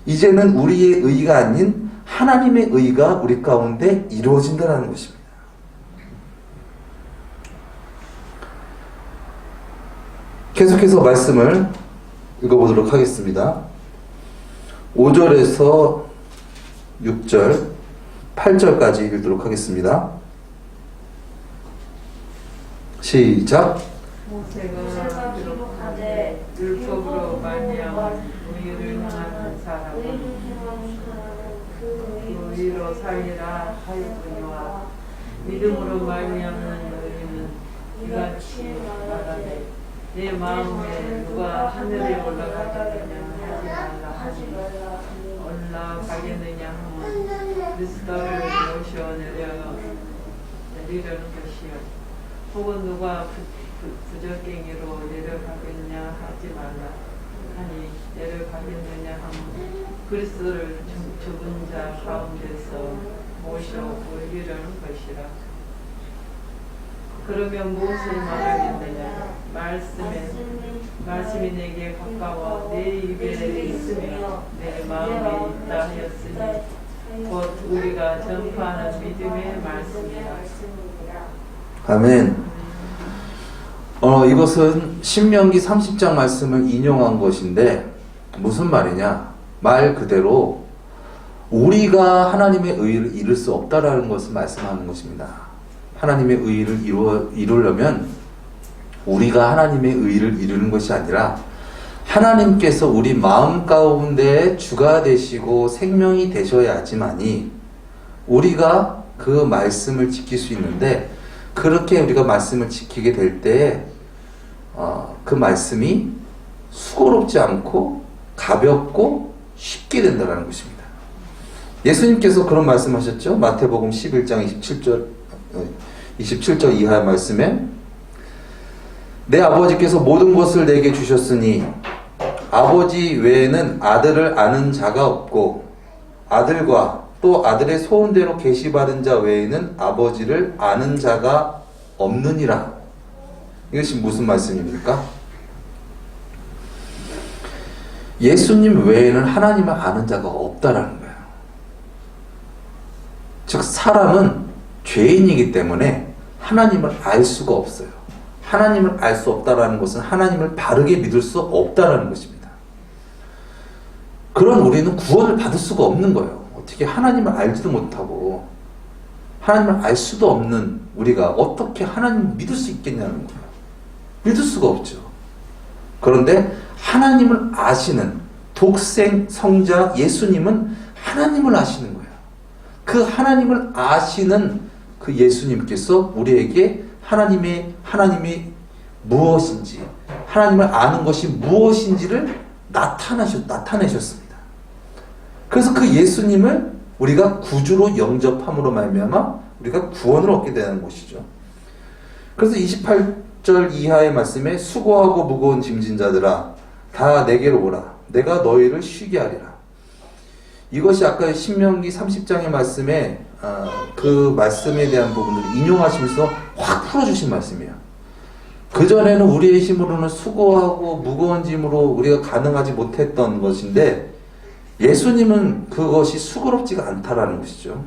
이제는 우리의 의가 아닌 하나님의 의가 우리 가운데 이루어진다는 것입니다. 계속해서 말씀을 읽어보도록 하겠습니다. 5절에서 6절, 8절까지 읽도록 하겠습니다. 시작. 모세가 기록하되 율법으로 말미암아 의를 행하는 사람은 그 의로 살리라 하였거니와 믿음으로 말미암는 의는 이같이 말하되 내 마음에 누가 하늘에 올라가겠느냐 하지 말라 하니 올라가겠느냐 하면 그리스도를 모셔 내리려는 것이요 혹은 누가 부적갱이로 내려가겠냐 하지 말라 하니 내려가겠느냐 하면 그리스도를 죽은 자 가운데서 모셔 올리려는 것이라. 그러면 무엇을 말하겠느냐? 말씀이 내게 가까워 내 입에 있으며 내 마음에 있다 하였으니 곧 우리가 전파하는 믿음의 말씀이라. 아멘. 이것은 신명기 30장 말씀을 인용한 것인데 무슨 말이냐? 말 그대로 우리가 하나님의 의를 이룰 수 없다라는 것을 말씀하는 것입니다. 하나님의 의를 이루려면 우리가 하나님의 의를 이루는 것이 아니라 하나님께서 우리 마음 가운데 주가 되시고 생명이 되셔야지만이 우리가 그 말씀을 지킬 수 있는데, 그렇게 우리가 말씀을 지키게 될 때 그 말씀이 수고롭지 않고 가볍고 쉽게 된다는 것입니다. 예수님께서 그런 말씀하셨죠. 마태복음 11장 27절 이하의 말씀에 내 아버지께서 모든 것을 내게 주셨으니 아버지 외에는 아들을 아는 자가 없고 아들과 또 아들의 소원대로 계시받은 자 외에는 아버지를 아는 자가 없느니라. 이것이 무슨 말씀입니까? 예수님 외에는 하나님을 아는 자가 없다라는 거예요. 즉 사람은 죄인이기 때문에 하나님을 알 수가 없어요. 하나님을 알 수 없다라는 것은 하나님을 바르게 믿을 수 없다라는 것입니다. 그런 우리는 구원을 받을 수가 없는 거예요. 어떻게 하나님을 알지도 못하고 하나님을 알 수도 없는 우리가 어떻게 하나님을 믿을 수 있겠냐는 거예요. 믿을 수가 없죠. 그런데 하나님을 아시는 독생 성자 예수님은 하나님을 아시는 거예요. 그 하나님을 아시는 그 예수님께서 우리에게 하나님이 무엇인지, 하나님을 아는 것이 무엇인지를 나타내셨습니다. 그래서 그 예수님을 우리가 구주로 영접함으로 말미암아 우리가 구원을 얻게 되는 것이죠. 그래서 28절 이하의 말씀에 수고하고 무거운 짐진 자들아 다 내게로 오라 내가 너희를 쉬게 하리라. 이것이 아까 신명기 30장의 말씀에 그 말씀에 대한 부분을 인용하시면서 확 풀어주신 말씀이에요. 그전에는 우리의 힘으로는 수고하고 무거운 짐으로 우리가 가능하지 못했던 것인데 예수님은 그것이 수고롭지가 않다라는 것이죠.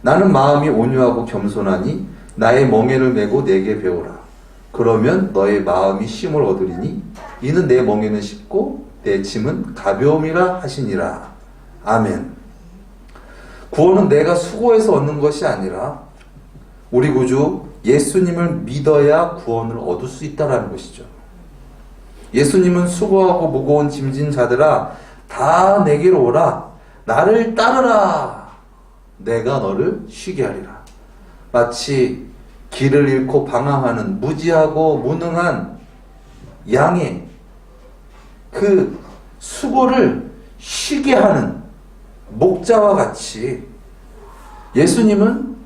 나는 마음이 온유하고 겸손하니 나의 멍에를 메고 내게 배우라. 그러면 너의 마음이 쉼을 얻으리니 이는 내 멍에는 쉽고 내 짐은 가벼움이라 하시니라. 아멘. 구원은 내가 수고해서 얻는 것이 아니라 우리 구주 예수님을 믿어야 구원을 얻을 수 있다는 것이죠. 예수님은 수고하고 무거운 짐진 자들아 다 내게로 오라 나를 따르라 내가 너를 쉬게 하리라. 마치 길을 잃고 방황하는 무지하고 무능한 양의 그 수고를 쉬게 하는 목자와 같이 예수님은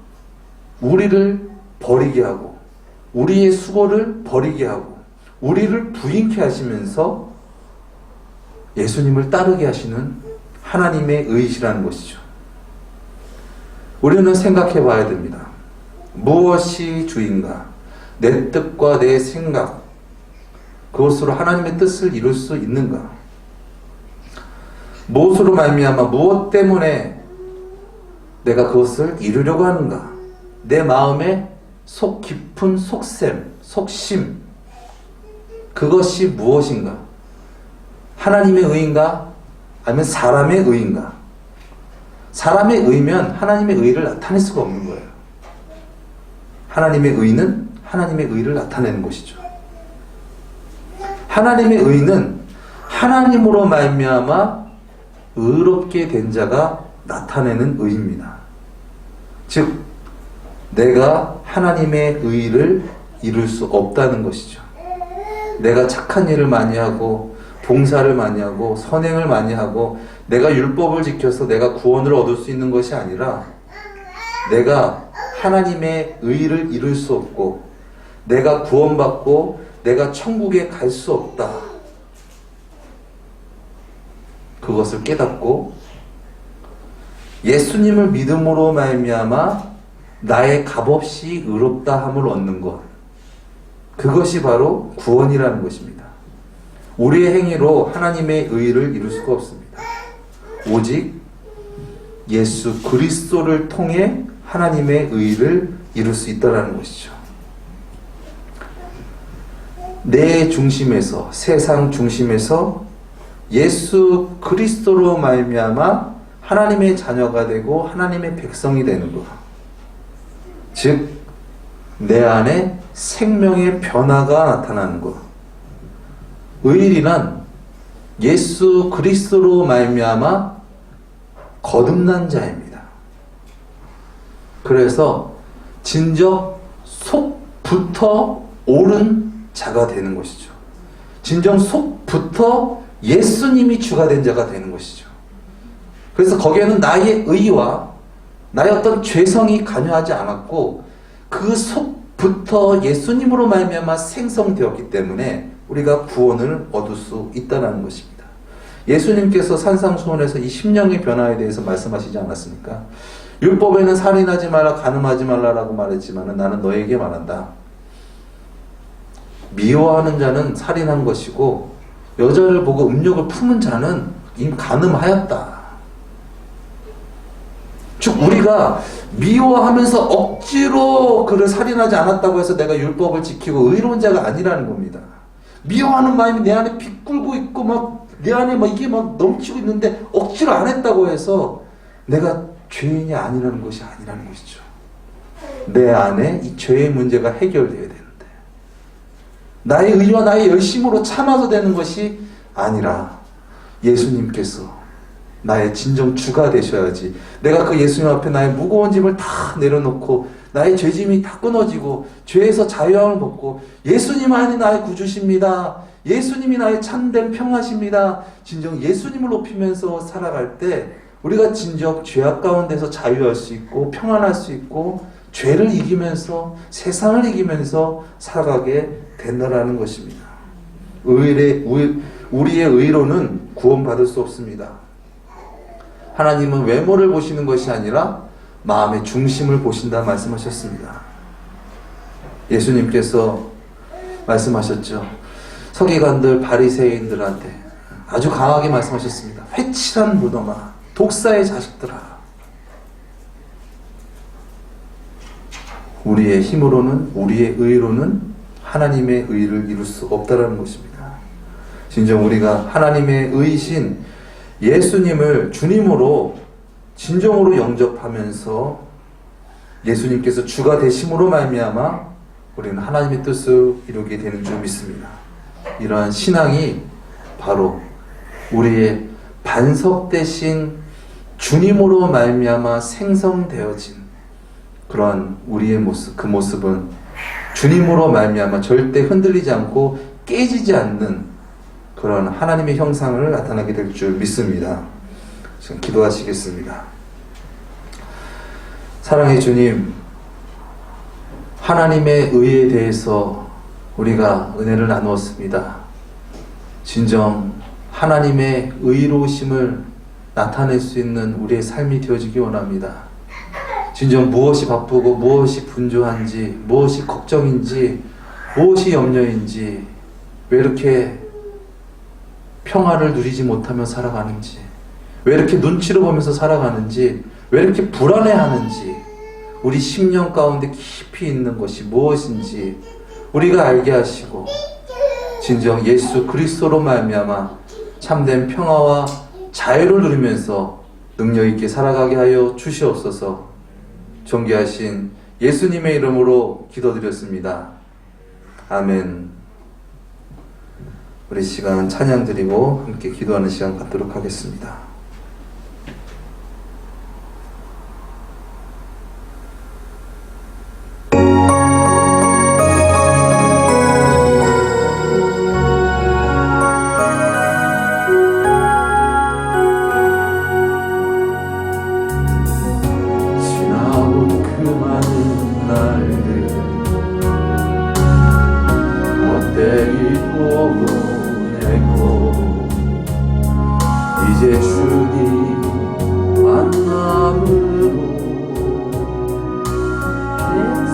우리를 버리게 하고 우리의 수고를 버리게 하고 우리를 부인케 하시면서 예수님을 따르게 하시는 하나님의 의시라는 것이죠. 우리는 생각해 봐야 됩니다. 무엇이 주인가? 내 뜻과 내 생각 그것으로 하나님의 뜻을 이룰 수 있는가? 무엇으로 말미암아 무엇 때문에 내가 그것을 이루려고 하는가? 내 마음의 속 깊은 속셈, 속심 그것이 무엇인가? 하나님의 의인가? 아니면 사람의 의인가? 사람의 의면 하나님의 의를 나타낼 수가 없는 거예요. 하나님의 의는 하나님의 의를 나타내는 것이죠. 하나님의 의는 하나님으로 말미암아 의롭게 된 자가 나타내는 의입니다. 즉 내가 하나님의 의를 이룰 수 없다는 것이죠. 내가 착한 일을 많이 하고 봉사를 많이 하고 선행을 많이 하고 내가 율법을 지켜서 내가 구원을 얻을 수 있는 것이 아니라 내가 하나님의 의를 이룰 수 없고 내가 구원받고 내가 천국에 갈 수 없다. 그것을 깨닫고 예수님을 믿음으로 말미암아 나의 값없이 의롭다함을 얻는 것 그것이 바로 구원이라는 것입니다. 우리의 행위로 하나님의 의를 이룰 수가 없습니다. 오직 예수 그리스도를 통해 하나님의 의를 이룰 수 있다는 것이죠. 내 중심에서 세상 중심에서 예수 그리스도로 말미암아 하나님의 자녀가 되고 하나님의 백성이 되는 것. 즉 내 안에 생명의 변화가 나타나는 것. 의인이란 예수 그리스도로 말미암아 거듭난 자입니다. 그래서 진정 속부터 옳은 자가 되는 것이죠. 진정 속부터 예수님이 주가 된 자가 되는 것이죠. 그래서 거기에는 나의 의와 나의 어떤 죄성이 관여하지 않았고 그 속부터 예수님으로 말미암아 생성되었기 때문에 우리가 구원을 얻을 수 있다는 것입니다. 예수님께서 산상수훈에서 이 심령의 변화에 대해서 말씀하시지 않았습니까? 율법에는 살인하지 마라, 간음하지 말라라고 말했지만 나는 너에게 말한다. 미워하는 자는 살인한 것이고 여자를 보고 음욕을 품은 자는 이미 간음하였다. 즉 우리가 미워하면서 억지로 그를 살인하지 않았다고 해서 내가 율법을 지키고 의로운 자가 아니라는 겁니다. 미워하는 마음이 내 안에 비꿀고 있고 막 내 안에 막 이게 막 넘치고 있는데 억지로 안 했다고 해서 내가 죄인이 아니라는 것이 아니라는 것이죠. 내 안에 이 죄의 문제가 해결되어야 되는데 나의 의와 나의 열심으로 참아서 되는 것이 아니라 예수님께서 나의 진정 주가 되셔야지. 내가 그 예수님 앞에 나의 무거운 짐을 다 내려놓고 나의 죄짐이 다 끊어지고 죄에서 자유함을 받고 예수님만이 나의 구주십니다. 예수님이 나의 참된 평화십니다. 진정 예수님을 높이면서 살아갈 때 우리가 진정 죄악 가운데서 자유할 수 있고 평안할 수 있고 죄를 이기면서 세상을 이기면서 살아가게 된다라는 것입니다. 우리의 의로는 구원받을 수 없습니다. 하나님은 외모를 보시는 것이 아니라 마음의 중심을 보신다 말씀하셨습니다. 예수님께서 말씀하셨죠. 서기관들 바리새인들한테 아주 강하게 말씀하셨습니다. 회칠한 무덤아, 독사의 자식들아. 우리의 힘으로는, 우리의 의로는 하나님의 의를 이룰 수 없다는 것입니다. 진정 우리가 하나님의 의이신 예수님을 주님으로 진정으로 영접하면서 예수님께서 주가 되심으로 말미암아 우리는 하나님의 뜻을 이루게 되는 줄 믿습니다. 이러한 신앙이 바로 우리의 반석되신 주님으로 말미암아 생성되어진 그러한 우리의 모습, 그 모습은 주님으로 말미암아 절대 흔들리지 않고 깨지지 않는 그런 하나님의 형상을 나타나게 될 줄 믿습니다. 지금 기도하시겠습니다. 사랑의 주님, 하나님의 의에 대해서 우리가 은혜를 나누었습니다. 진정 하나님의 의로우심을 나타낼 수 있는 우리의 삶이 되어지기 원합니다. 진정 무엇이 바쁘고 무엇이 분주한지, 무엇이 걱정인지, 무엇이 염려인지, 왜 이렇게 평화를 누리지 못하며 살아가는지, 왜 이렇게 눈치를 보면서 살아가는지, 왜 이렇게 불안해하는지, 우리 심령 가운데 깊이 있는 것이 무엇인지 우리가 알게 하시고 진정 예수 그리스도로 말미암아 참된 평화와 자유를 누리면서 능력 있게 살아가게 하여 주시옵소서. 존귀하신 예수님의 이름으로 기도드렸습니다. 아멘. 우리 시간 찬양 드리고 함께 기도하는 시간 갖도록 하겠습니다. 이제 주님 만남으로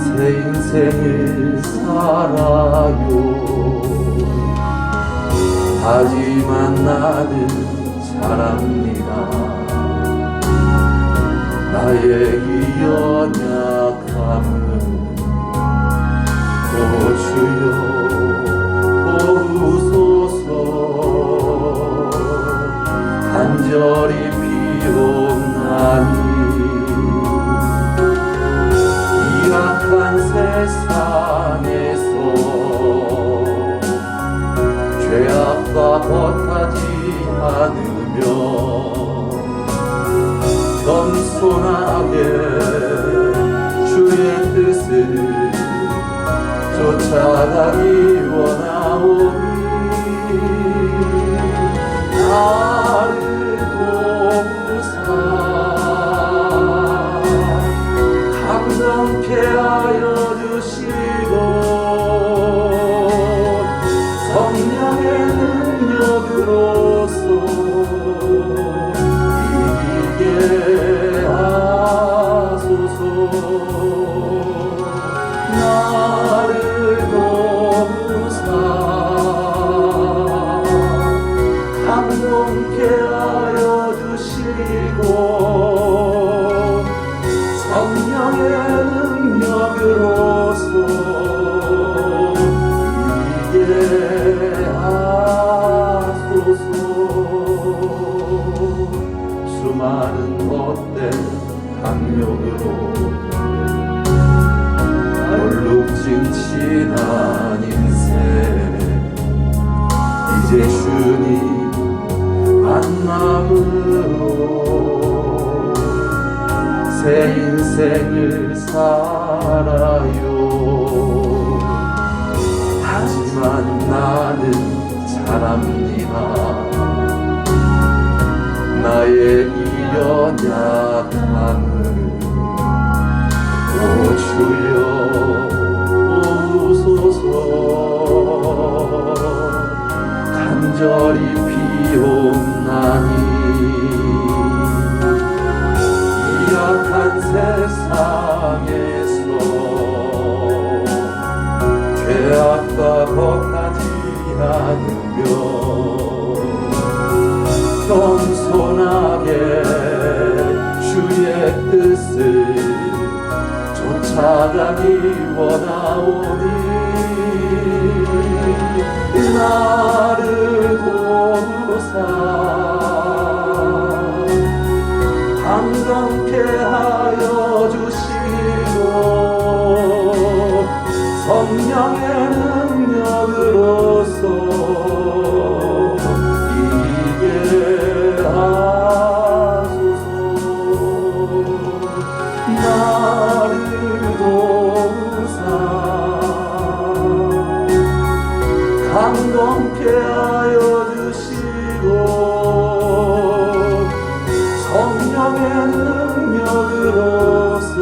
새 인생을 살아요. 하지만 나는 잘합니다. 나의 이 연약함을 오 주여 도우소서. 간절히 비옵나니 이 악한 세상 않으며 겸손하게 주의 뜻을 쫓아가기 원하오니 나를 도우사 감동케 하여 주시고 성령의 능력으로서 이기게 하소서. 나를 도우사 감동케 하여 주시고 성령의 능력으로서 이기게 하소서. 수많은 것들 강력으로 얼룩진 지난 인생 이제 주님 만남으로 새 인생을 살아요. 하지만 나는 잘합니다. 나의 이 연약함을 오 주여 오소서. 간절히 비옵나니 이 악한 세상에서 죄악과 겁나지 않으며 겸손하게 주의 뜻을 쫓아가기 원하오니 나를 도우사 감동케 하여 주시고 성령의 능력으로서 이기게 하소서. 나를 도우사 감동케 하여 주시고 성령의 능력으로서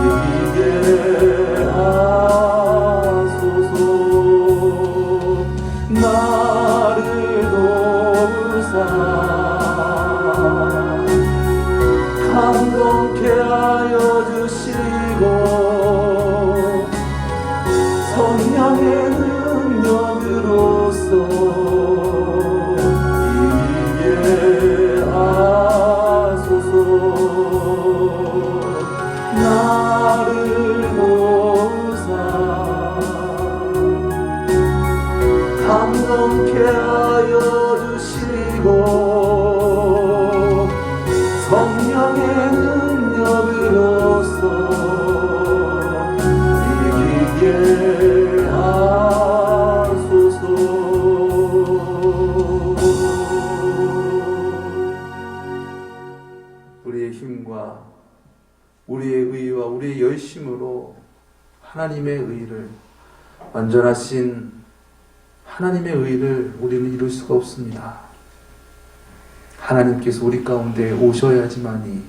이기게 하소서. 나를 도우사 감동케 하여 주시고 성령의 능력으로서 이기게 하소서. 나를 도우사 감동케 하여 주시고 성령의 능력으로서 이기게 하소서. 우리의 힘과 우리의 의와 우리의 열심으로 하나님의 의를 완전하신 하나님의 의를 우리는 이룰 수가 없습니다. 하나님께서 우리 가운데 오셔야지만이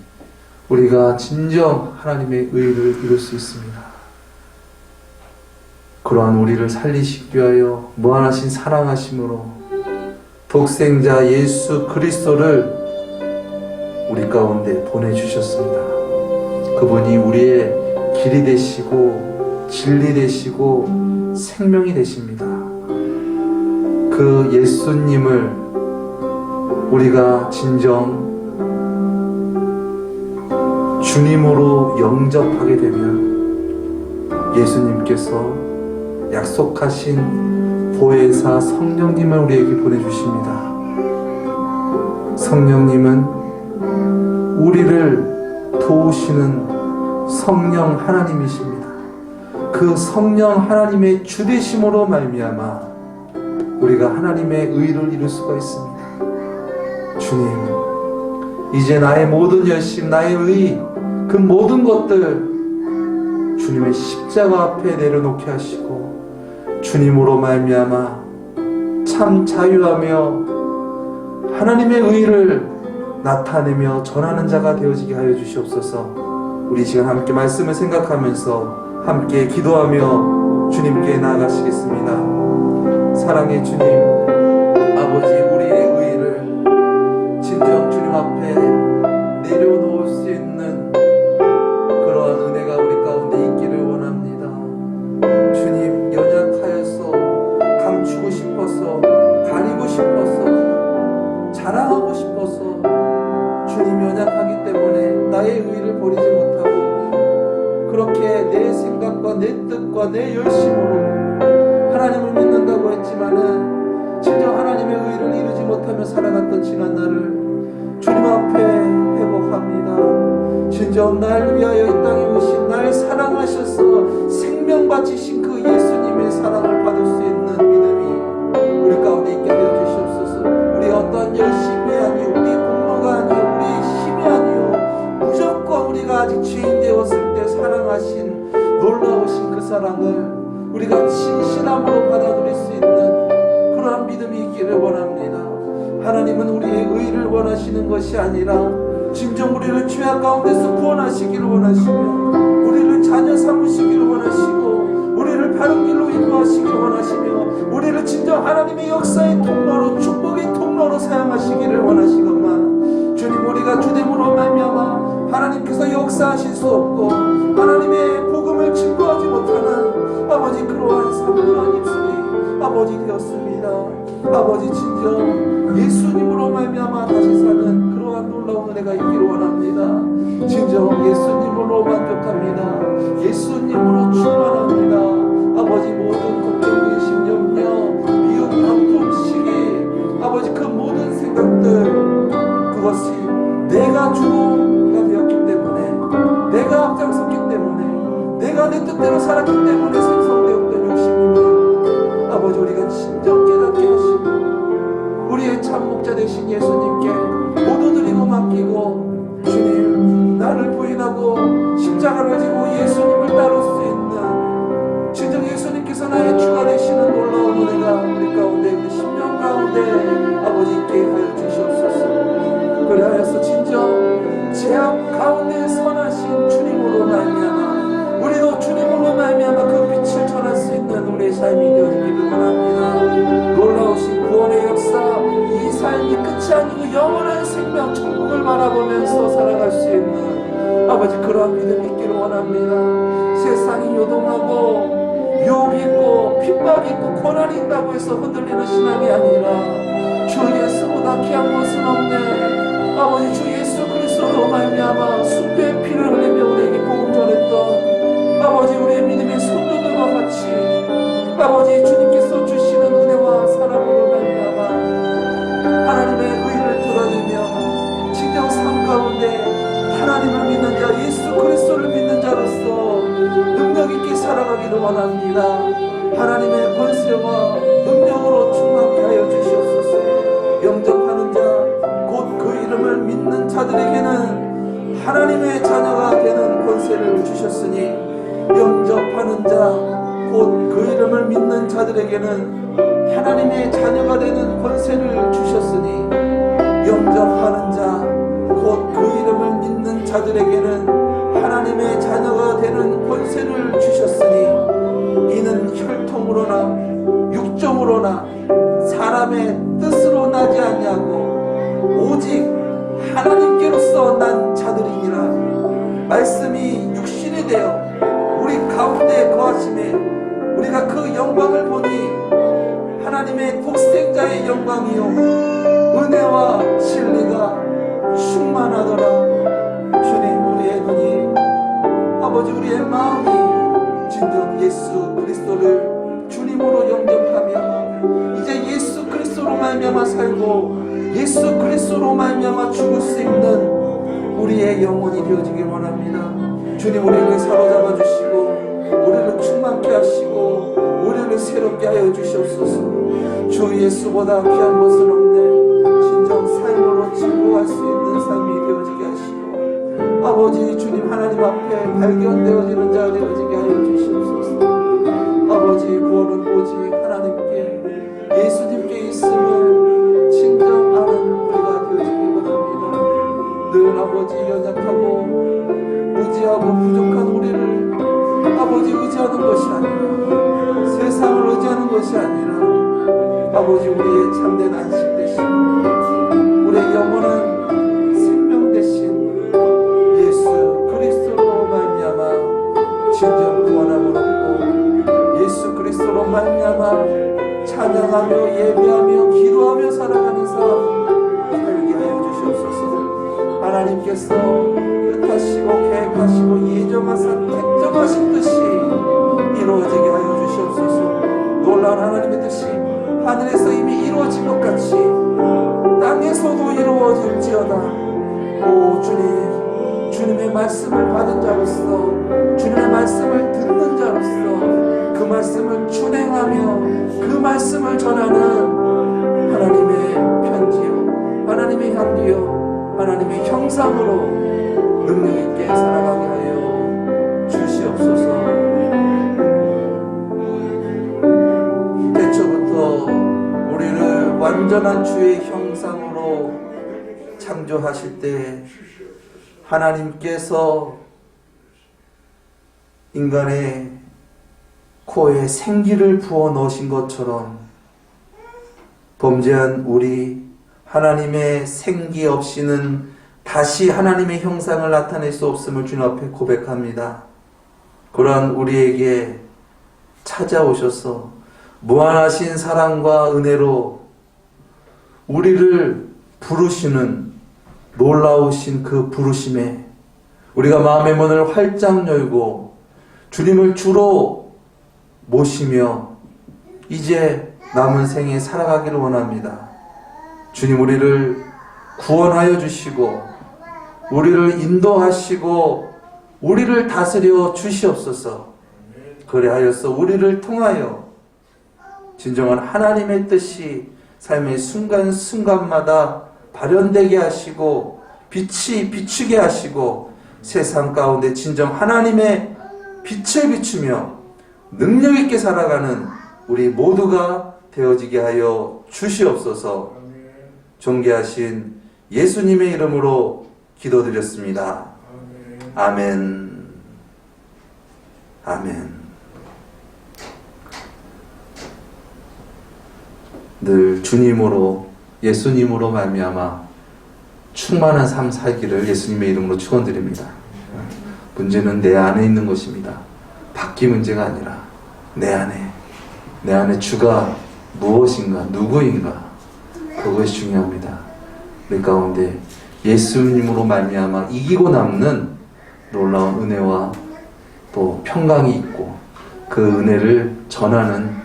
우리가 진정 하나님의 의를 이룰 수 있습니다. 그러한 우리를 살리시기 위하여 무한하신 사랑하심으로 독생자 예수 그리스도를 우리 가운데 보내주셨습니다. 그분이 우리의 길이 되시고 진리 되시고 생명이 되십니다. 그 예수님을 우리가 진정 주님으로 영접하게 되면 예수님께서 약속하신 보혜사 성령님을 우리에게 보내주십니다. 성령님은 우리를 도우시는 성령 하나님이십니다. 그 성령 하나님의 주되심으로 말미암아 우리가 하나님의 의를 이룰 수가 있습니다. 주님, 이제 나의 모든 열심, 나의 의, 그 모든 것들 주님의 십자가 앞에 내려놓게 하시고 주님으로 말미암아 참 자유하며 하나님의 의를 나타내며 전하는 자가 되어지게 하여 주시옵소서. 우리 시간 함께 말씀을 생각하면서 함께 기도하며 주님께 나아가시겠습니다. 사랑의 주님, 아버지, 우리의 의를 진정 주님 앞에 내려놓을 수 있는 그러한 은혜가 우리 가운데 있기를 원합니다. 주님, 연약하여서 감추고 싶어서, 가리고 싶어서, 자랑하고 싶어서 주님 연약하기 때문에 나의 의를 버리지 못하고 그렇게 내 생각과 내 뜻과 내 열심으로 하나님을 믿는다고 했지만은 진정 하나님의 의를 이루지 못하며 살아갔던 지난 날을 주님 앞에 회복합니다. 진정 날 위하여 이 땅에 오신 날 사랑하셔서 생명 바치신 그 예수님의 사랑을 받을 수 있는 믿음이 우리 가운데 있게 되어 주시옵소서. 우리 어떤 열심이 아니요, 우리 공로가 아니요, 우리 힘이 아니요, 무조건 우리가 아직 죄인 되었을 때 사랑하신 놀라우신 그 사랑을 우리가 진실함으로 받아들일 수 있는 그러한 믿음이 있기를 원합니다. 하나님은 우리의 의를 원하시는 것이 아니라 진정 우리를 죄악 가운데서 구원하시기를 원하시며 우리를 자녀 삼으시기를 원하시고 우리를 바른 길로 인도하시기를 원하시며 우리를 진정 하나님의 역사의 통로로, 축복의 통로로 사용하시기를 원하시건만 주님, 우리가 주됨으로 말미암아 하나님께서 역사하실 수 없고 하나님의 복음을 증거하지 못하는 아버지 그러한 사모한 입술이 아버지 되었습니다. 아버지, 진정 예수님으로 말미암아 다시 사는 그러한 놀라운 은혜가 있기를 원합니다. 진정 예수님으로 만족합니다. 예수님으로 충만합니다. 아버지, 모든 걱정, 근심, 염려, 미움, 다툼, 시기, 아버지 그 모든 생각들, 그것이 내가 주도가 되었기 때문에, 내가 앞장섰기 때문에, 내가 내 뜻대로 살았기 때문에 생성되었던 욕심임을 아버지 우리가 진정 깨닫게 하시고 우리의 참 목자 되신 예수님께 모두 드리고 맡기고 주님, 나를 부인하고 십자가를 지고 예수님을 따를 수 있는 진정 예수님께서 나의 주가 되시는 놀라운 은혜가 우리 가운데, 우리 심령 가운데 아버지 있게 하여 주시옵소서. 그리하여서 진정 죄악 가운데 선하신 주님으로 말미암아 우리도 주님으로 말미암아 그 빛을 전할 수 있는 우리의 삶이 되어지기를 원합니다. 놀라우신 구원의 역사, 이 삶이 끝이 아니고 영원한 생명, 천국을 바라보면서 살아갈 수 있는 아버지 그러한 믿음이 있기를 원합니다. 세상이 요동하고 유혹이 있고 핍박이 있고 고난이 있다고 해서 흔들리는 신앙이 아니라 주 예수보다 귀한 것은 없네. 아버지, 주 예수 그리스도로 말미암아 순교의 피를 흘리며 우리에게 복음 전했던 아버지 우리의 믿음의 손녀들과 같이 아버지 주님께서 주시는 은혜와 사랑으로 말미암아 하나님의 의를 드러내며 진정 삶 가운데 하나님을 믿는 자, 예수 그리스도를 믿는 자로서 능력 있게 살아가기를 원합니다. 하나님의 권세와 능력으로 충만케 하여 주시옵소서. 영접하는 자, 곧 그 이름을 믿는 자들에게는 하나님의 자녀가 되는 권세를 주셨으니 영접하는 자, 곧 그 이름을 믿는 자들에게는 하나님의 자녀가 되는 권세를 주셨으니 영접하는 자, 곧 그 이름을 믿는 자들에게는 하나님의 자녀가 되는 권세를 주셨으니 이는 혈통으로나 육정으로나 사람의 뜻으로 나지 아니하고 오직 하나님께로서 난 자들이니라. 말씀이 육신이 되어 우리 가운데 거하심에 우리가 그 영광을 보니 하나님의 독생자의 영광이요 은혜와 진리가 충만하더라. 주님, 우리의 눈이 아버지 우리의 마음이 진정 예수 그리스도를 주님으로 영접하며 이제 예수 그리스도로 말미암아 살고 예수 그리스도로 말미암아 죽을 수 있는 우리의 영혼이 되어지길 원합니다. 주님, 우리를 사로잡아 주시고 우리를 충만케 하시고 우리를 새롭게 하여 주시옵소서. 주 예수보다 귀한 것은 없네. 진정 삶으로 즐거워할 수 있는 삶이 되어지게 하시고, 아버지 주님 하나님 앞에 발견되어지는 자 되어지게 하여 주시옵소서. 아버지 구원은 오직 하나님께 예수님께 있음을 진정하는 우리가 되어지기 원합니다. 늘 아버지 연약하고 무지하고 부족한 우리를 아버지 의지하는 것이 아니라, 세상을 의지하는 것이 아니라, 아버지 우리의 참된 안식 되신, 우리의 영원한 생명 되신 예수 그리스도로 말미암아 진정 구원함을 얻고, 예수 그리스도로 말미암아 찬양하며 예배하며 기도하며 살아가는 삶 살게 하여 주시옵소서. 하나님께서 뜻하시고 계획하시고 예정하사 택정하신 뜻이 이루어지게 하여 주시옵소서. 놀라운 하나님의 뜻이 하늘에서 이미 이루어진 것 같이 땅에서도 이루어질지어다. 오 주님, 주님의 말씀을 받은 자로서, 주님의 말씀을 듣는 자로서 그 말씀을 준행하며 그 말씀을 전하는 하나님의 편지요, 하나님의 향기요, 하나님의 형상으로 능력 있게 살아가게 하여 주시옵소서. 태초부터 우리를 완전한 주의 형상으로 창조하실 때 하나님께서 인간의 코에 생기를 부어 넣으신 것처럼 범죄한 우리, 하나님의 생기 없이는 다시 하나님의 형상을 나타낼 수 없음을 주님 앞에 고백합니다. 그러한 우리에게 찾아오셔서 무한하신 사랑과 은혜로 우리를 부르시는 놀라우신 그 부르심에 우리가 마음의 문을 활짝 열고 주님을 주로 모시며 이제 남은 생에 살아가기를 원합니다. 주님, 우리를 구원하여 주시고 우리를 인도하시고 우리를 다스려 주시옵소서. 그래하여서 우리를 통하여 진정한 하나님의 뜻이 삶의 순간순간마다 발현되게 하시고 빛이 비추게 하시고 세상 가운데 진정 하나님의 빛을 비추며 능력 있게 살아가는 우리 모두가 되어지게 하여 주시옵소서. 존귀하신 예수님의 이름으로 기도드렸습니다. 아멘. 아멘. 늘 주님으로, 예수님으로 말미암아 충만한 삶 살기를 예수님의 이름으로 축원드립니다. 문제는 내 안에 있는 것입니다. 밖이 문제가 아니라 내 안에 주가 무엇인가, 누구인가, 그것이 중요합니다. 내 가운데 예수님으로 말미암아 이기고 남는 놀라운 은혜와 또 평강이 있고 그 은혜를 전하는,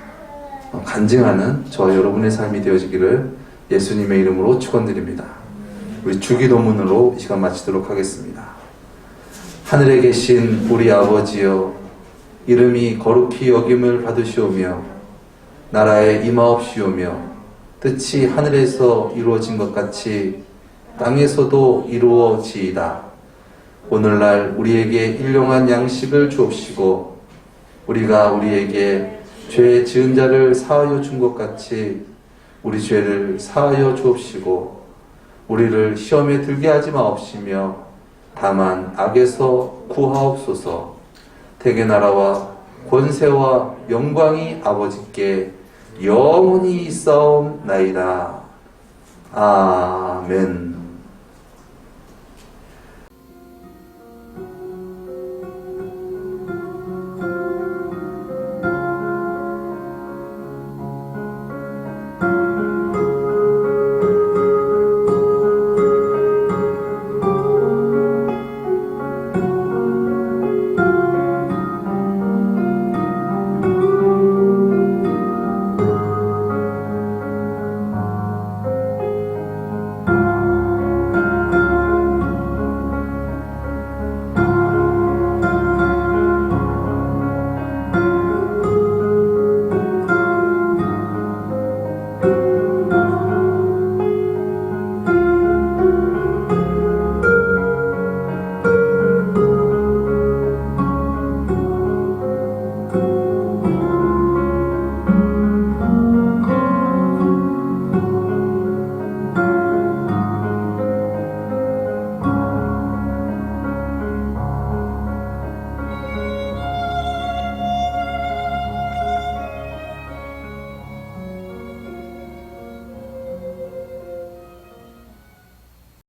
간증하는 저와 여러분의 삶이 되어지기를 예수님의 이름으로 축원드립니다. 우리 주기도문으로 이 시간 마치도록 하겠습니다. 하늘에 계신 우리 아버지여, 이름이 거룩히 여김을 받으시오며 나라에 임하옵시오며 뜻이 하늘에서 이루어진 것 같이 땅에서도 이루어지이다. 오늘날 우리에게 일용할 양식을 주옵시고 우리가 우리에게 죄 지은 자를 사하여 준 것 같이 우리 죄를 사하여 주옵시고 우리를 시험에 들게 하지 마옵시며 다만 악에서 구하옵소서. 대개 나라와 권세와 영광이 아버지께 영원히 있사옵나이다. 아멘.